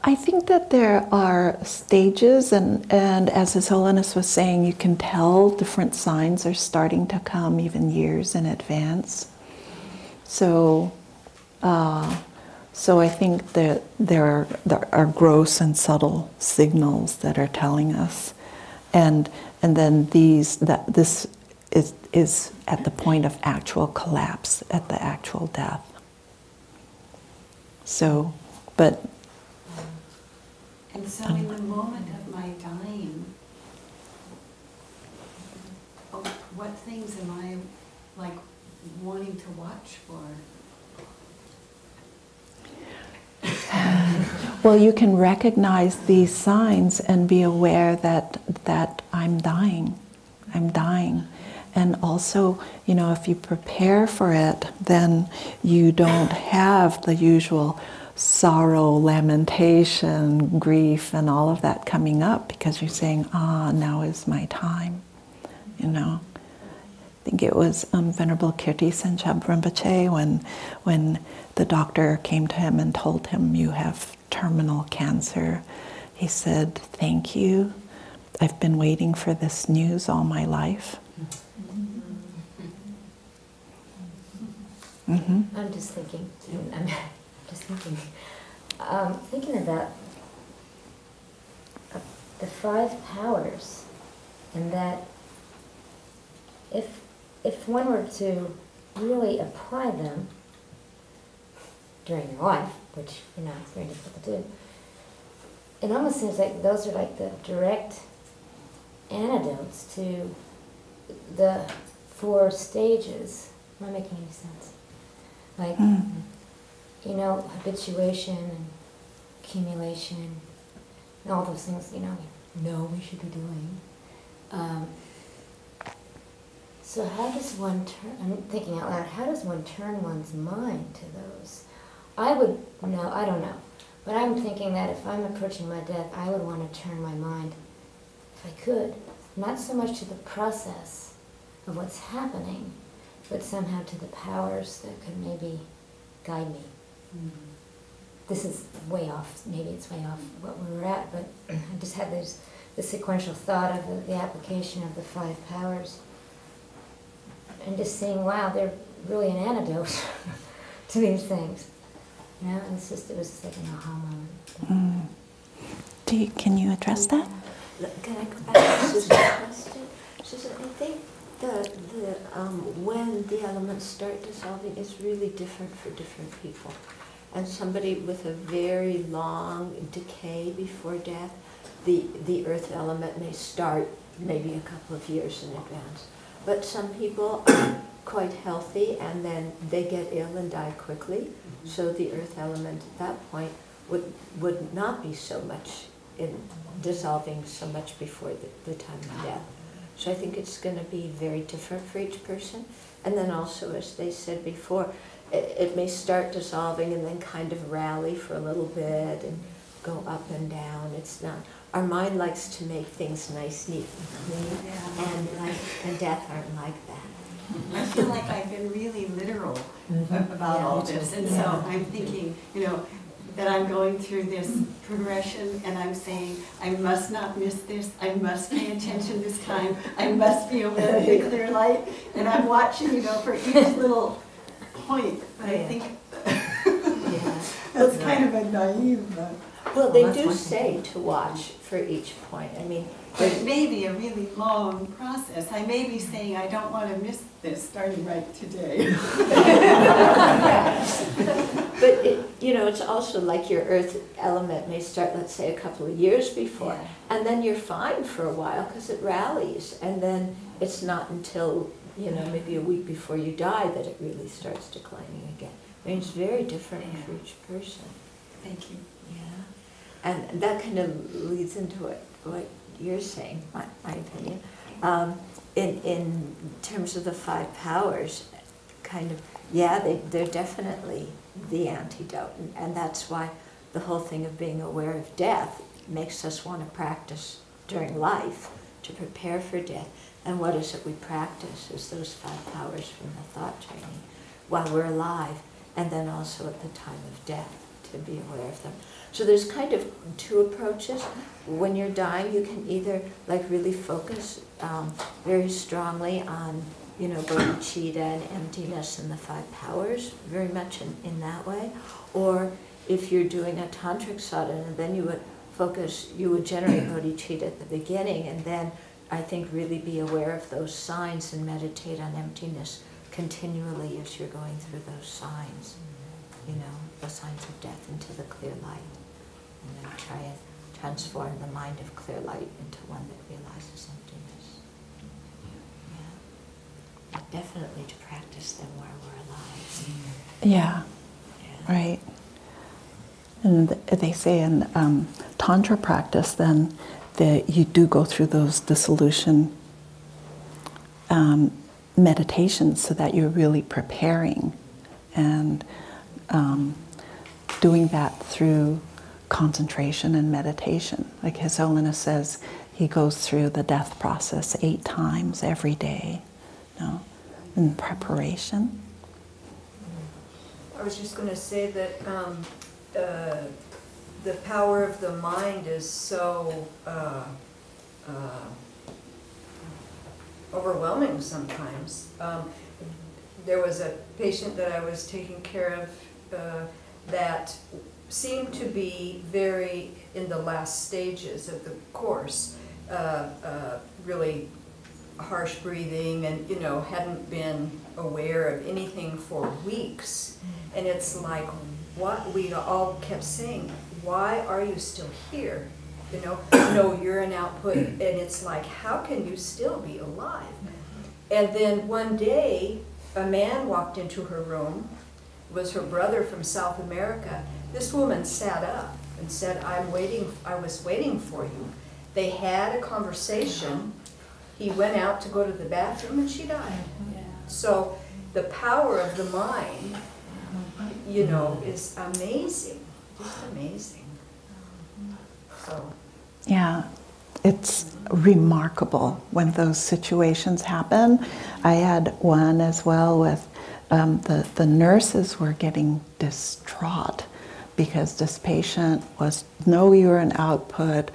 I think that there are stages, and as His Holiness was saying, you can tell different signs are starting to come even years in advance. So I think that there are gross and subtle signals that are telling us, and then this is at the point of actual collapse, at the actual death. So, but... And so in the moment of my dying, what things am I wanting to watch for? Well, you can recognize these signs and be aware that I'm dying. I'm dying. And also, if you prepare for it, then you don't have the usual sorrow, lamentation, grief, and all of that coming up, because you're saying, now is my time. I think it was Venerable Kirti Senchab Rinpoche when the doctor came to him and told him, you have terminal cancer. He said, thank you. I've been waiting for this news all my life. Mm-hmm. I'm just thinking about the 5 powers, and that if one were to really apply them during your life, which it's very difficult to do, it almost seems like those are like the direct antidotes to the 4 stages. Am I making any sense? Like, habituation and accumulation, and all those things, we should be doing. So how does one turn, I'm thinking out loud, how does one turn one's mind to those? I don't know. But I'm thinking that if I'm approaching my death, I would want to turn my mind, if I could, not so much to the process of what's happening, but somehow to the powers that could maybe guide me. This is way off, maybe it's way off what we were at, but I just had the sequential thought of the application of the 5 powers. And just seeing, wow, they're really an antidote to these things. You know, and it was just like an aha moment. Can you address that? Can I go back to Susan's question? Susan, I think when the elements start dissolving is really different for different people. And somebody with a very long decay before death, the earth element may start maybe a couple of years in advance. But some people are quite healthy and then they get ill and die quickly. So the earth element at that point would not be so much in dissolving so much before the time of death. So I think it's going to be very different for each person. And then also, as they said before, it may start dissolving and then kind of rally for a little bit and go up and down. It's not. Our mind likes to make things nice, neat, and clean, and death aren't like that. I feel like I've been really literal about all this, and so I'm thinking, that I'm going through this progression, and I'm saying, I must not miss this, I must pay attention this time, I must be aware of the clear light, and I'm watching, for each little point. But I think that's kind of a naive. Well, they do say to watch for each point. I mean, but it may be a really long process. I may be saying I don't want to miss this starting right today. But it's also like your earth element may start, let's say, a couple of years before, and then you're fine for a while because it rallies, and then it's not until maybe a week before you die that it really starts declining again. I mean, it's very different for each person. Thank you. Yeah, and that kind of leads into what you're saying, my opinion. In terms of the 5 powers, they're definitely the antidote, and that's why the whole thing of being aware of death makes us want to practice during life to prepare for death. And what is it we practice is those 5 powers from the thought training while we're alive, and then also at the time of death to be aware of them. So there's kind of 2 approaches. When you're dying, you can either really focus very strongly on bodhicitta and emptiness and the 5 powers, very much in that way. Or if you're doing a tantric sadhana, then you would generate bodhicitta at the beginning, and then I think really be aware of those signs and meditate on emptiness continually as you're going through those signs, the signs of death into the clear light. And then try and transform the mind of clear light into one that realizes emptiness. Yeah. Definitely to practice them while we're alive. Yeah, right. And they say in Tantra practice then that you do go through those dissolution meditations so that you're really preparing and doing that through concentration and meditation. Like His Holiness says, he goes through the death process 8 times every day, in preparation. I was just going to say that the power of the mind is so overwhelming sometimes. There was a patient that I was taking care of that seemed to be very in the last stages of the course, really harsh breathing and, hadn't been aware of anything for weeks. And it's like, what we all kept saying, why are you still here? No urine output, and it's like, how can you still be alive? And then one day, a man walked into her room. It was her brother from South America. This woman sat up and said, I was waiting for you. They had a conversation. He went out to go to the bathroom and she died. So the power of the mind, is amazing, just amazing. So. Yeah, it's remarkable when those situations happen. I had one as well with the nurses were getting distraught because this patient was no urine output,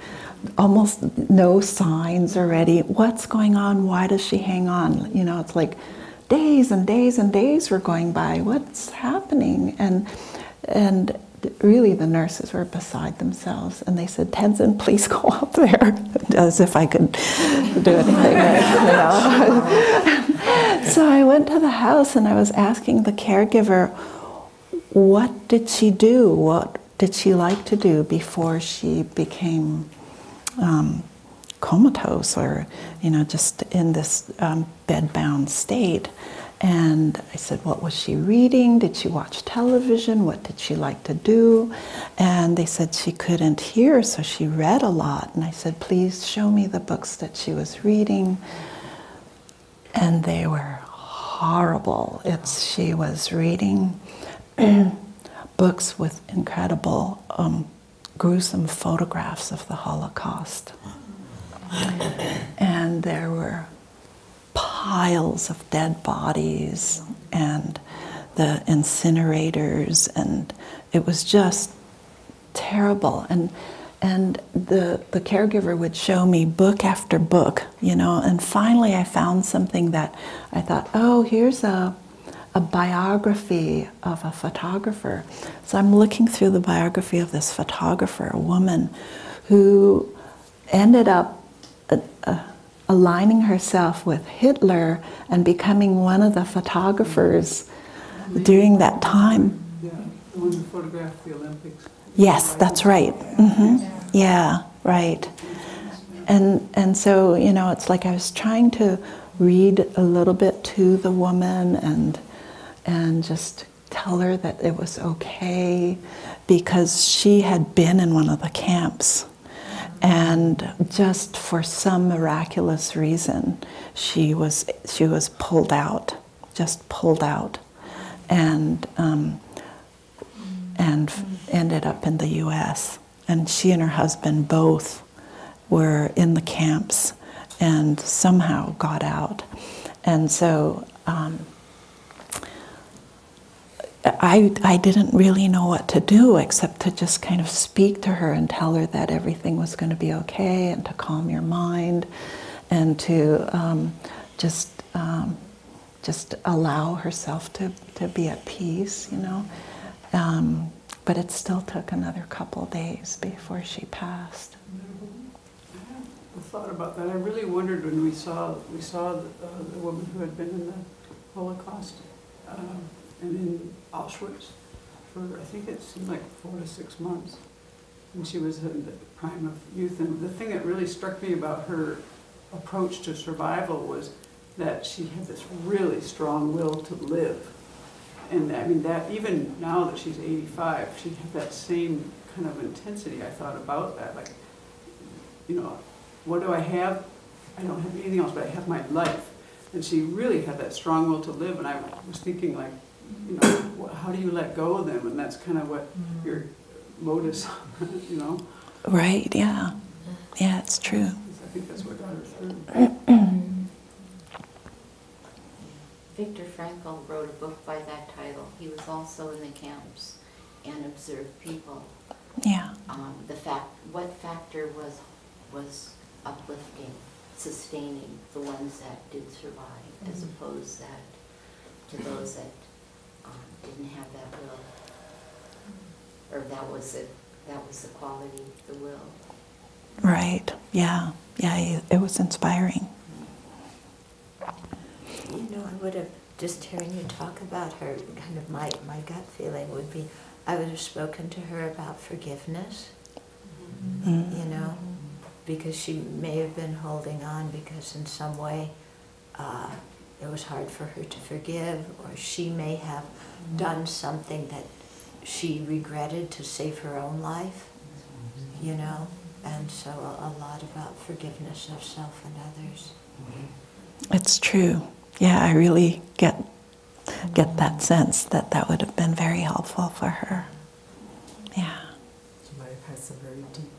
almost no signs already. What's going on? Why does she hang on? You know, it's like days and days and days were going by. What's happening? And really the nurses were beside themselves, and they said, Tenzin, please go up there, as if I could do anything right, you know. So I went to the house and I was asking the caregiver, what did she do? What did she like to do before she became comatose, or, you know, just in this bedbound state? And I said, what was she reading? Did she watch television? What did she like to do? And they said she couldn't hear, so she read a lot. And I said, please show me the books that she was reading. And they were horrible. She was reading books with incredible, gruesome photographs of the Holocaust. And there were piles of dead bodies and the incinerators, and it was just terrible. And the caregiver would show me book after book, you know, and finally I found something that I thought, oh, here's a biography of a photographer. So I'm looking through the biography of this photographer, a woman who ended up aligning herself with Hitler and becoming one of the photographers during that time. Yeah, the one who photographed the Olympics. Yes, that's right. Mm-hmm. Yeah, right. And so, you know, it's like I was trying to read a little bit to the woman and just tell her that it was okay, because she had been in one of the camps. And just for some miraculous reason, she was pulled out, just pulled out, and ended up in the U.S. And she and her husband both were in the camps and somehow got out. And so I didn't really know what to do except to just kind of speak to her and tell her that everything was going to be okay, and to calm your mind, and to just allow herself to be at peace, you know. But it still took another couple days before she passed. I thought about that. I really wondered when we saw the woman who had been in the Holocaust and in Auschwitz for, I think it seemed like 4 to 6 months, and she was in the prime of youth. And the thing that really struck me about her approach to survival was that she had this really strong will to live. And I mean, that even now that she's 85, she had that same kind of intensity. I thought about that, like, you know, what do I have? I don't have anything else, but I have my life. And she really had that strong will to live. And I was thinking, like, you know, how do you let go of them? And that's kind of what your modus, you know. Right. Yeah. Yeah, it's true. I think that's what got her through. Viktor Frankl wrote a book by that title. He was also in the camps and observed people. Yeah. What factor was uplifting, sustaining the ones that did survive, as opposed to those that didn't have that will, or that was the quality, the will. Right. Yeah. Yeah. It was inspiring. You know, I would have, just hearing you talk about her, kind of my gut feeling would be, I would have spoken to her about forgiveness, you know, because she may have been holding on because in some way it was hard for her to forgive, or she may have done something that she regretted to save her own life, you know, and so a lot about forgiveness of self and others. It's true. Yeah, I really get that sense that would have been very helpful for her. Yeah. She might have had some very deep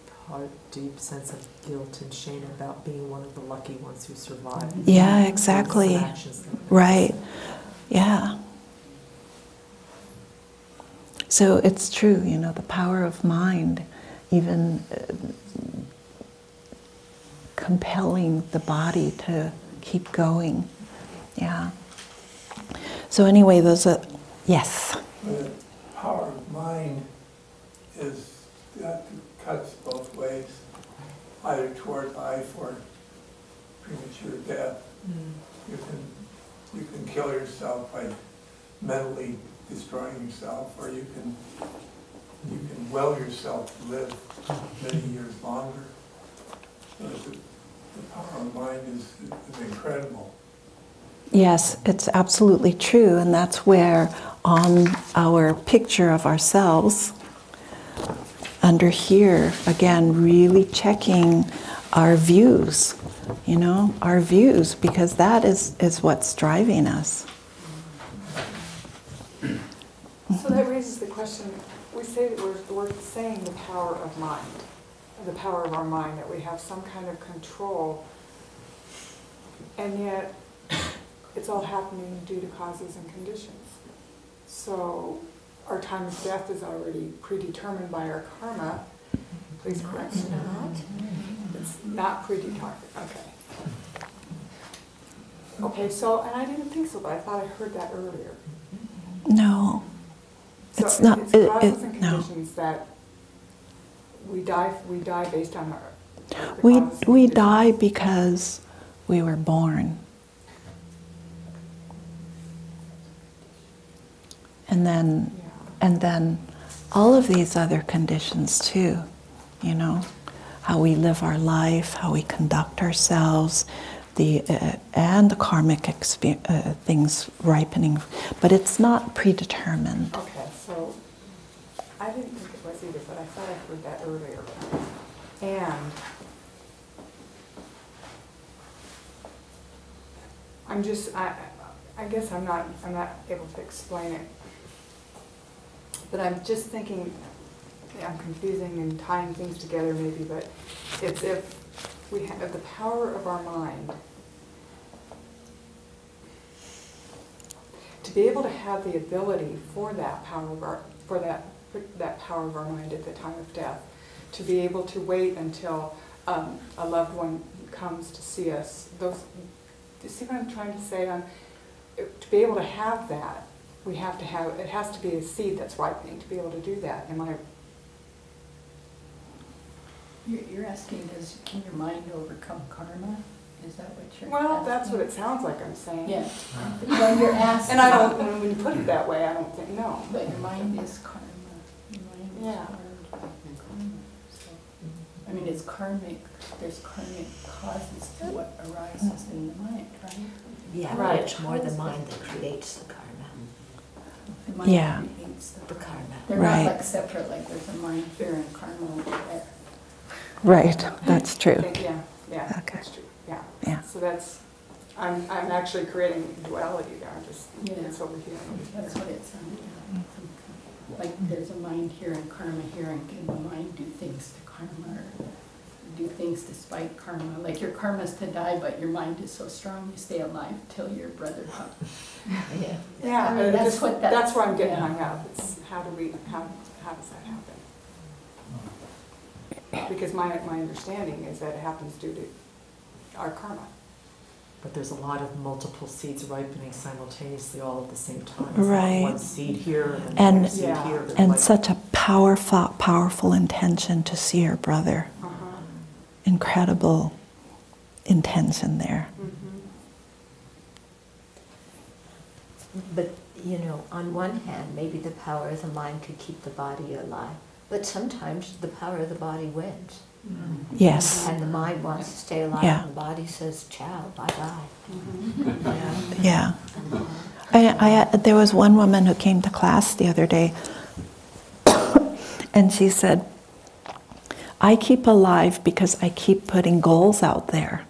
a deep sense of guilt and shame about being one of the lucky ones who survived. Yeah, exactly. Some actions that- Right. Yeah. So it's true, you know, the power of mind, even compelling the body to keep going. Yeah. So anyway, those are, yes. The power of mind is that cuts both ways, either toward life or premature death. You can kill yourself by mentally destroying yourself, or you can will yourself to live many years longer. So the power of mind is incredible. Yes, it's absolutely true, and that's where on our picture of ourselves, under here, again, really checking our views, you know, our views, because that is what's driving us. So that raises the question, we say that we're saying the power of mind, the power of our mind, that we have some kind of control, and yet it's all happening due to causes and conditions. So our time of death is already predetermined by our karma. Please correct me. It's not predetermined, okay. Okay, so, and I didn't think so, but I thought I heard that earlier. No, So it's not. It's causes and No. conditions that we die based on our. the We causes and conditions. die because we were born. And then all of these other conditions too, you know, how we live our life, how we conduct ourselves, and the karmic things ripening, but it's not predetermined. Okay, so I didn't think it was either, but I thought I heard that earlier. And I'm just, I guess I'm not able to explain it. But I'm just thinking, I'm confusing and tying things together maybe, but it's if we have the power of our mind, to be able to have the ability for that power of our, that power of our mind at the time of death, to be able to wait until a loved one comes to see us. Do you see what I'm trying to say? To be able to have that, we have to have, it has to be a seed that's ripening to be able to do that. Am I? You're asking, can your mind overcome karma? Is that what you're Well, asking? that's what it sounds like I'm saying. Yeah. Well, you're asking. And I don't, when you put it that way, I don't think, no. But your mind is karma. Your mind is Yeah. formed by karma. So, I mean, it's karmic. There's karmic causes to what arises in the mind, right? Yeah, Right. it's more the mind that creates the karma. The mind Yeah. creates The karma. They're Right. not like separate, like there's a mind here and karma over there. Right, that's true. Yeah, Okay. that's true, yeah. Yeah. So that's, I'm actually creating duality there, Yeah. it's over here. That's what it sounds like. Like there's a mind here and karma here, and can the mind do things to karma or do things despite karma? Like your karma's to die, but your mind is so strong you stay alive till your brother comes. Yeah. Yeah, I mean, but that's what that- that's where I'm getting yeah. hung up. It's how does that happen? Because my understanding is that it happens due to our karma. But there's a lot of multiple seeds ripening simultaneously all at the same time. It's Right. not one seed here and then And- the next seed Yeah. here. They're And like- such a powerful intention to see your brother. Incredible intention there. But, you know, on one hand, maybe the power of the mind could keep the body alive, but sometimes the power of the body wins. Yes. And the mind wants to stay alive, Yeah. and the body says, ciao, bye-bye. Yeah. There was one woman who came to class the other day, and she said, I keep alive because I keep putting goals out there.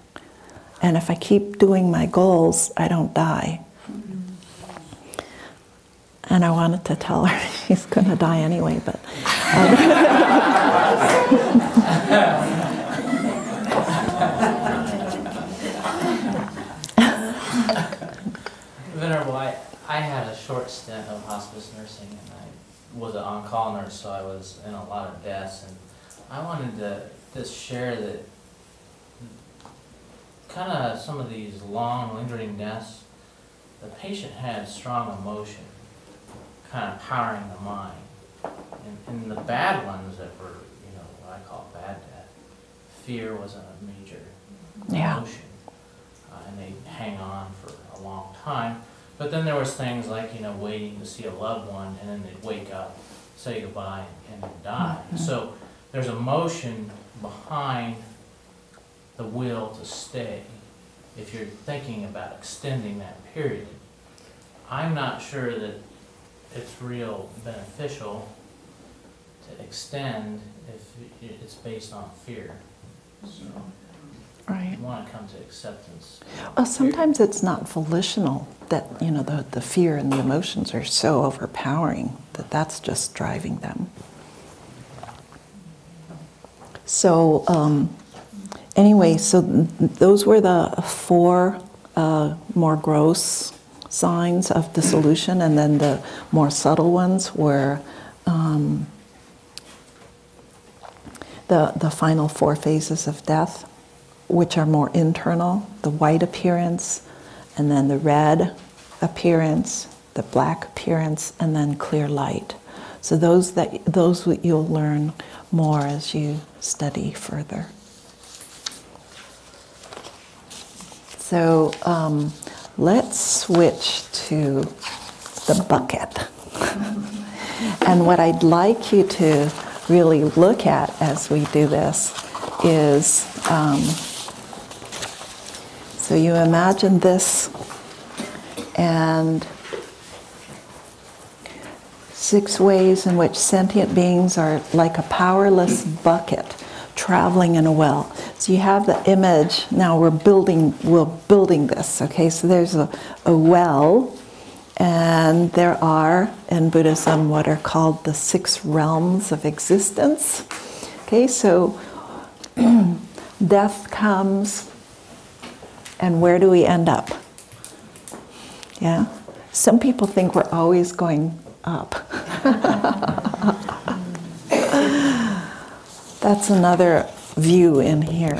And if I keep doing my goals, I don't die. And I wanted to tell her she's going to die anyway, but... Venerable, I had a short stint of hospice nursing, and I was an on-call nurse, so I was in a lot of deaths, and I wanted to just share that kind of some of these long, lingering deaths, the patient had strong emotion, kind of powering the mind. And the bad ones that were, you know, what I call bad death, fear was a major emotion, and they hang on for a long time. But then there was things like, you know, waiting to see a loved one, and then they'd wake up, say goodbye, and then die. So there's emotion behind the will to stay. If you're thinking about extending that period, I'm not sure that it's real beneficial to extend if it's based on fear. So Right. you want to come to acceptance. Well, sometimes it's not volitional, that, you know, the fear and the emotions are so overpowering that that's just driving them. So anyway, so those were the 4 more gross signs of dissolution, and then the more subtle ones were the final 4 phases of death, which are more internal: the white appearance, and then the red appearance, the black appearance, and then clear light. So those you'll learn more as you study further. So let's switch to the bucket. And what I'd like you to really look at as we do this is, so you imagine this and 6 ways in which sentient beings are like a powerless bucket traveling in a well. So you have the image. Now we're building this, okay? So there's a well, and there are, in Buddhism, what are called the 6 realms of existence. Okay, so death comes, and where do we end up? Yeah? Some people think we're always going up. That's another view in here.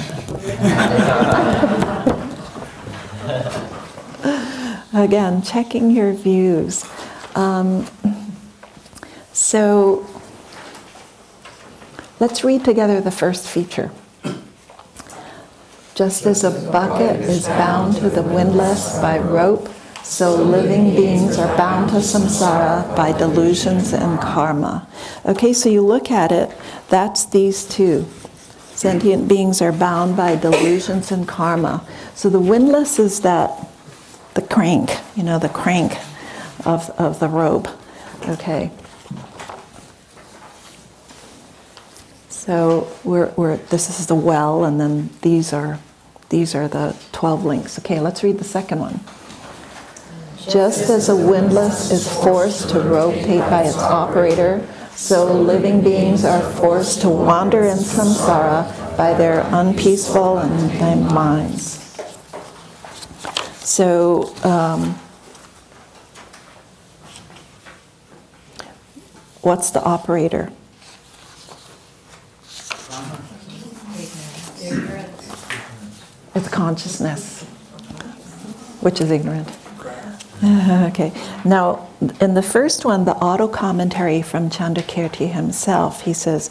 Again, checking your views. So let's read together the first feature. Just as a bucket is bound to the windlass by rope, so living beings are bound to samsara by delusions and karma. Okay, so you look at it, that's these 2. Sentient beings are bound by delusions and karma. So the windlass is the crank, you know, the crank of the rope. Okay. So this is the well, and then these are the 12 links. Okay, let's read the second one. Just as a windlass is forced to rotate by its operator, so living beings are forced to wander in samsara by their unpeaceful and minds. So, what's the operator? It's consciousness, which is ignorant. Okay. Now, in the first one, the auto-commentary from Chandrakirti himself, he says,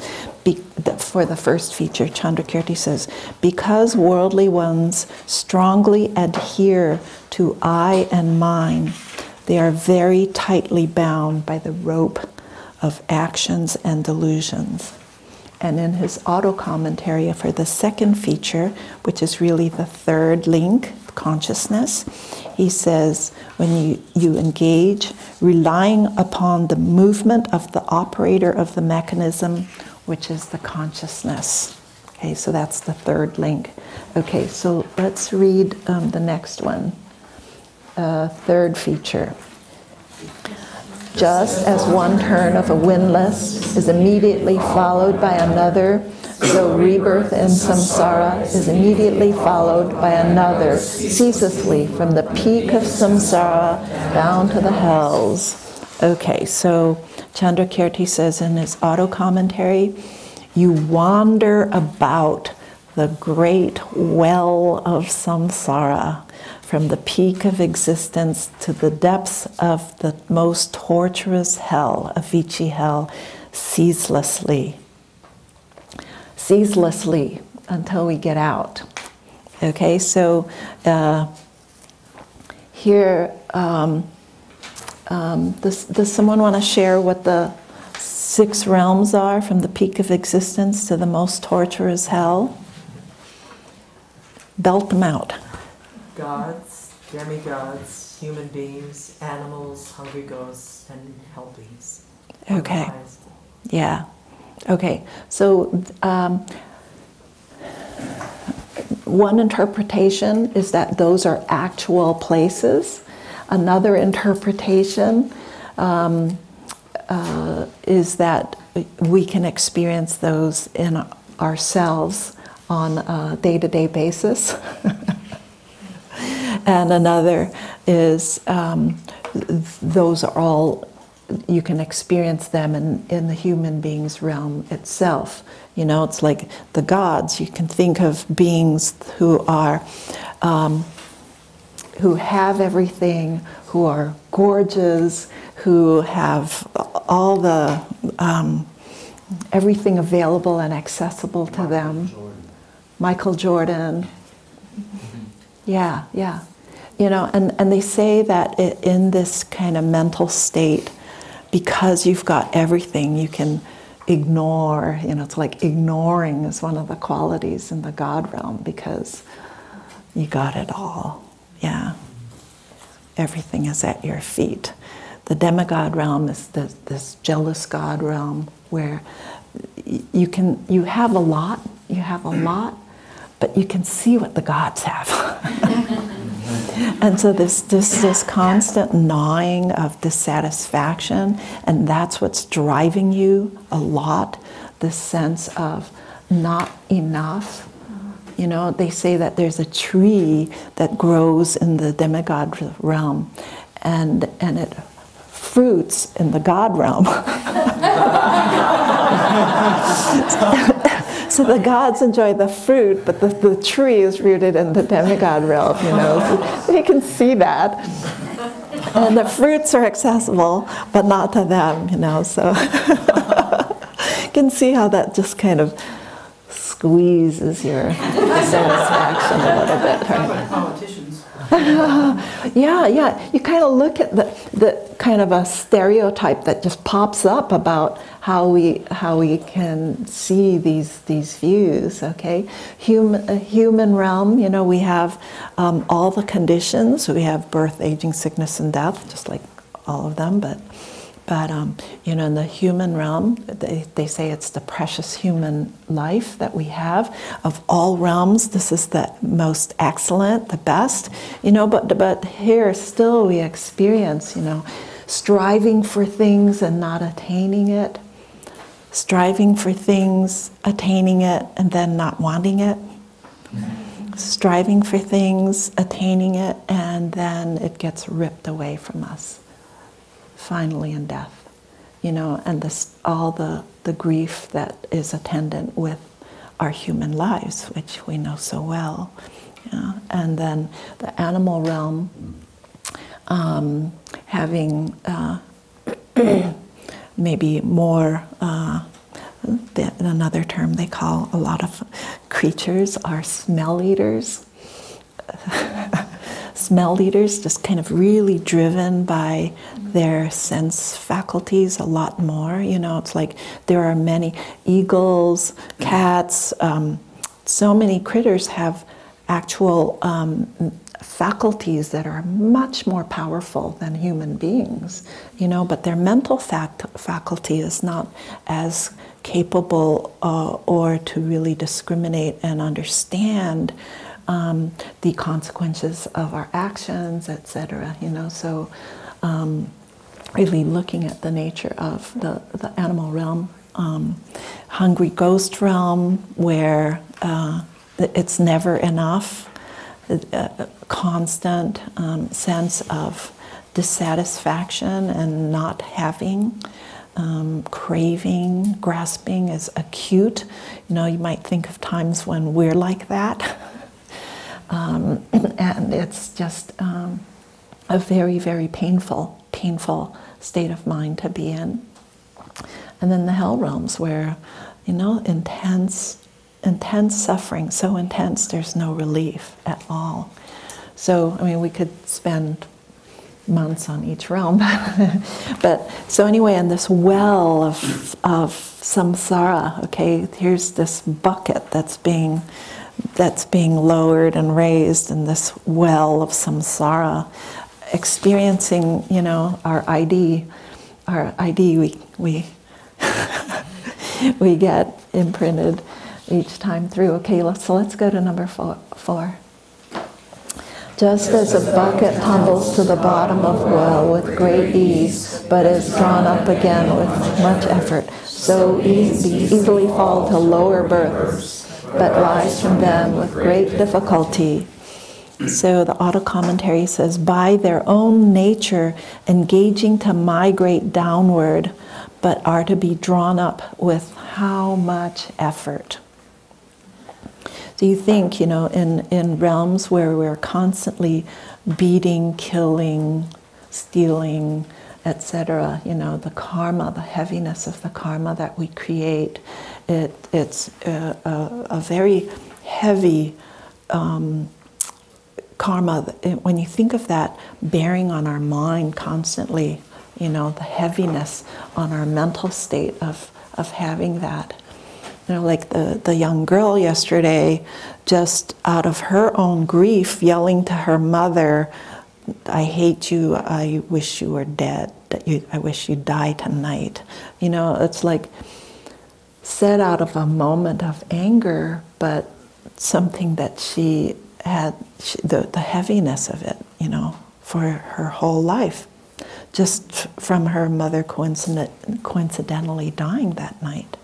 for the first feature, Chandrakirti says, because worldly ones strongly adhere to I and mine, they are very tightly bound by the rope of actions and delusions. And in his auto-commentary for the second feature, which is really the third link, consciousness, he says, when you engage, relying upon the movement of the operator of the mechanism, which is the consciousness. Okay, so that's the third link. Okay, so let's read the next one. Third feature. Just as one turn of a windlass is immediately followed by another, so rebirth in samsara is immediately followed by another, ceaselessly from the peak of samsara down to the hells. Okay, so Chandrakirti says in his auto commentary, you wander about the great well of samsara, from the peak of existence to the depths of the most torturous hell, Avicii hell, ceaselessly. Ceaselessly until we get out. Okay, so here, does someone want to share what the 6 realms are from the peak of existence to the most torturous hell? Belt them out. Gods, demigods, human beings, animals, hungry ghosts, and hell beings. Okay. Yeah. Okay. So one interpretation is that those are actual places. Another interpretation is that we can experience those in ourselves on a day-to-day basis. And another is those are all, you can experience them in the human being's realm itself. You know, it's like the gods. You can think of beings who are, who have everything, who are gorgeous, who have all the, everything available and accessible to them. Michael Jordan. Yeah, yeah. You know, and they say that in this kind of mental state, because you've got everything, you can ignore, you know, it's like ignoring is one of the qualities in the God realm, because you got it all. Yeah. Everything is at your feet. The demigod realm is this jealous God realm where you have a lot, but you can see what the gods have. And so this constant gnawing of dissatisfaction, and that's what's driving you a lot, this sense of not enough. You know, they say that there's a tree that grows in the demigod realm, and it fruits in the God realm. So the gods enjoy the fruit, but the tree is rooted in the demigod realm, you know. So you can see that. And the fruits are accessible, but not to them, you know. So you can see how that just kind of squeezes your satisfaction a little bit. How about politicians? Yeah. You kind of look at the kind of a stereotype that just pops up about how we can see these views. Okay, human realm. You know, we have all the conditions. We have birth, aging, sickness, and death, just like all of them. But you know, in the human realm, they say it's the precious human life that we have. Of all realms, this is the most excellent, the best. You know, but here still we experience, you know, striving for things and not attaining it. Striving for things, attaining it, and then not wanting it. Striving for things, attaining it, and then it gets ripped away from us. Finally in death, you know, and all the grief that is attendant with our human lives, which we know so well. You know? And then the animal realm, having maybe more, another term they call a lot of creatures are smell eaters. Smell eaters, just kind of really driven by their sense faculties a lot more. You know, it's like there are many eagles, cats, so many critters have actual faculties that are much more powerful than human beings, you know, but their mental faculty is not as capable or to really discriminate and understand the consequences of our actions, etc. You know, so really looking at the nature of the animal realm. Hungry ghost realm, where it's never enough, a constant sense of dissatisfaction and not having, craving, grasping is acute. You know, you might think of times when we're like that. And it's just a very, very painful state of mind to be in. And then the hell realms, where, you know, intense suffering, so intense there's no relief at all. So, I mean, we could spend months on each realm. But so anyway, in this well of samsara, okay, here's this bucket that's being lowered and raised in this well of samsara, experiencing, you know, our ID, we we get imprinted each time through. Okay, let's go to number four. Just as a bucket tumbles to the bottom of a well with great ease, but is drawn up again with much effort, so easily fall to lower births, but rise from them with great difficulty. So the auto commentary says, by their own nature, engaging to migrate downward, but are to be drawn up with how much effort? So you think, you know, in realms where we're constantly beating, killing, stealing, etc., you know, the karma, the heaviness of the karma that we create, it's a very heavy karma. When you think of that bearing on our mind constantly, you know, the heaviness on our mental state of having that. You know, like the young girl yesterday, just out of her own grief, yelling to her mother, I hate you, I wish you were dead, I wish you'd die tonight. You know, it's like said out of a moment of anger, but something that she had, the heaviness of it, you know, for her whole life, just from her mother coincidentally dying that night.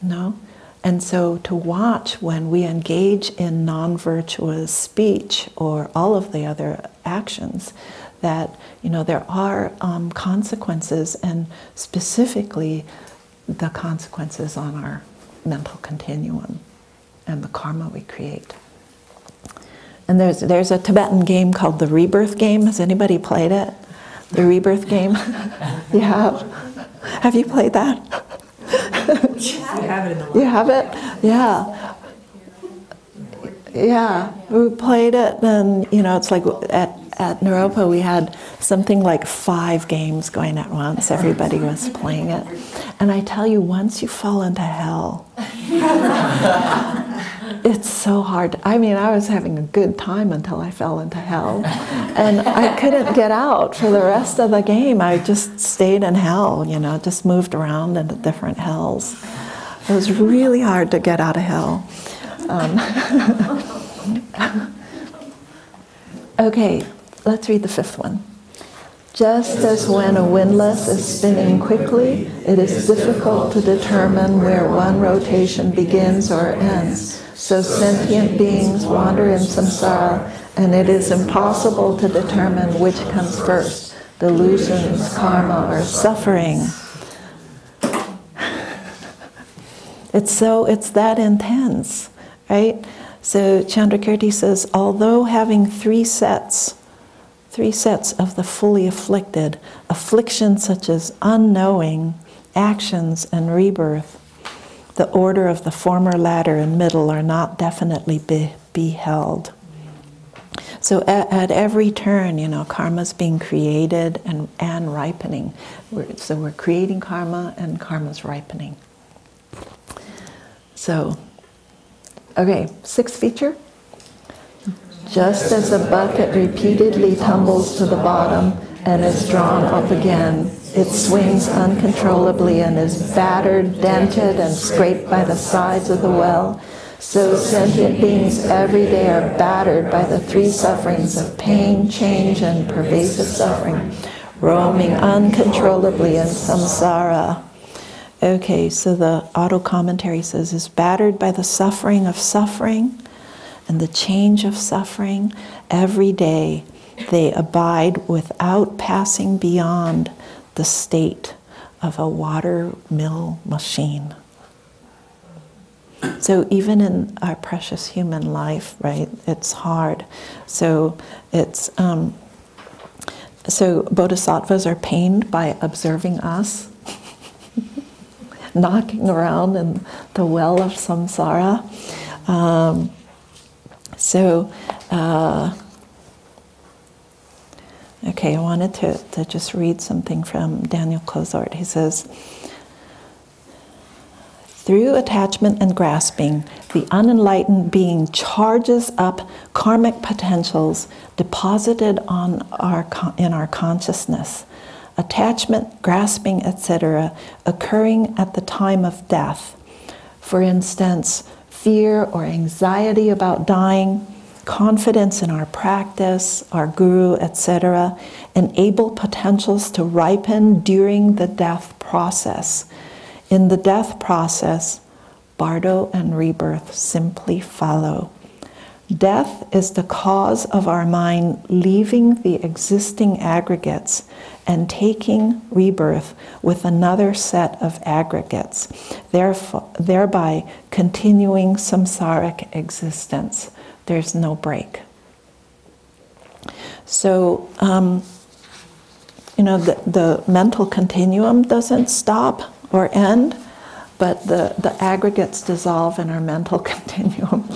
No? And so to watch when we engage in non-virtuous speech or all of the other actions, that, you know, there are consequences, and specifically the consequences on our mental continuum and the karma we create. And there's a Tibetan game called the Rebirth Game. Has anybody played it? The Rebirth Game? You have? Have you played that? You have it in the library. You have it? Yeah. Yeah. We played it, and, you know, it's like at Naropa we had something like 5 games going at once. Everybody was playing it. And I tell you, once you fall into hell, it's so hard. I mean, I was having a good time until I fell into hell. And I couldn't get out for the rest of the game. I just stayed in hell, you know, just moved around into different hells. It was really hard to get out of hell. Okay, let's read the 5th one. Just as when a windlass is spinning quickly, it is difficult to determine where one rotation begins or ends. So sentient beings wander in samsara, and it is impossible to determine which comes first, delusions, karma, or suffering. It's that intense, right? So Chandrakirti says, although having three sets of the fully afflicted, afflictions such as unknowing, actions, and rebirth, the order of the former, latter, and middle are not definitely beheld. So at every turn, you know, karma's being created and ripening. So we're creating karma, and karma's ripening. So, okay, 6th feature. Just as a bucket repeatedly tumbles to the bottom and is drawn up again, it swings uncontrollably and is battered, dented, and scraped by the sides of the well, so sentient beings every day are battered by the 3 sufferings of pain, change, and pervasive suffering, roaming uncontrollably in samsara. Okay, so the auto commentary says, is battered by the suffering of suffering and the change of suffering. Every day they abide without passing beyond the state of a water mill machine. So even in our precious human life, right, it's hard. So it's so bodhisattvas are pained by observing us knocking around in the well of samsara. Okay, I wanted to just read something from Daniel Closart. He says, through attachment and grasping, the unenlightened being charges up karmic potentials deposited in our consciousness. Attachment, grasping, etc., occurring at the time of death. For instance, fear or anxiety about dying, confidence in our practice, our guru, etc., enable potentials to ripen during the death process. In the death process, bardo and rebirth simply follow. Death is the cause of our mind leaving the existing aggregates and taking rebirth with another set of aggregates, thereby continuing samsaric existence. There's no break. So, the mental continuum doesn't stop or end, but the aggregates dissolve and our mental continuum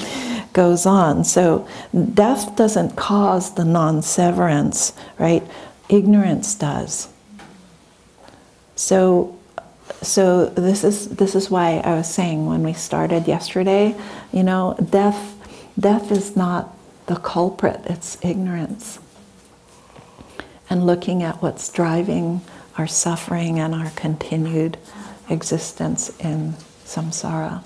goes on. So death doesn't cause the non-severance, right? Ignorance does. So this is why I was saying when we started yesterday, death is not the culprit, it's ignorance. And looking at what's driving our suffering and our continued existence in samsara.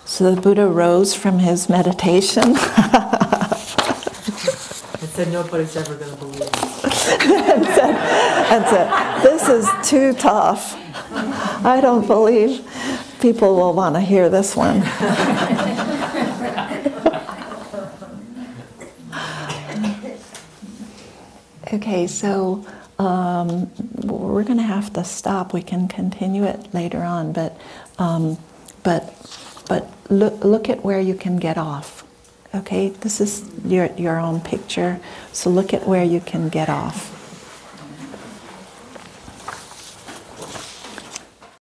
So the Buddha rose from his meditation. And said, nobody's ever going to believe it. and said, this is too tough. I don't believe people will want to hear this one. Okay, so we're going to have to stop. We can continue it later on, but look at where you can get off. Okay, this is your own picture. So look at where you can get off.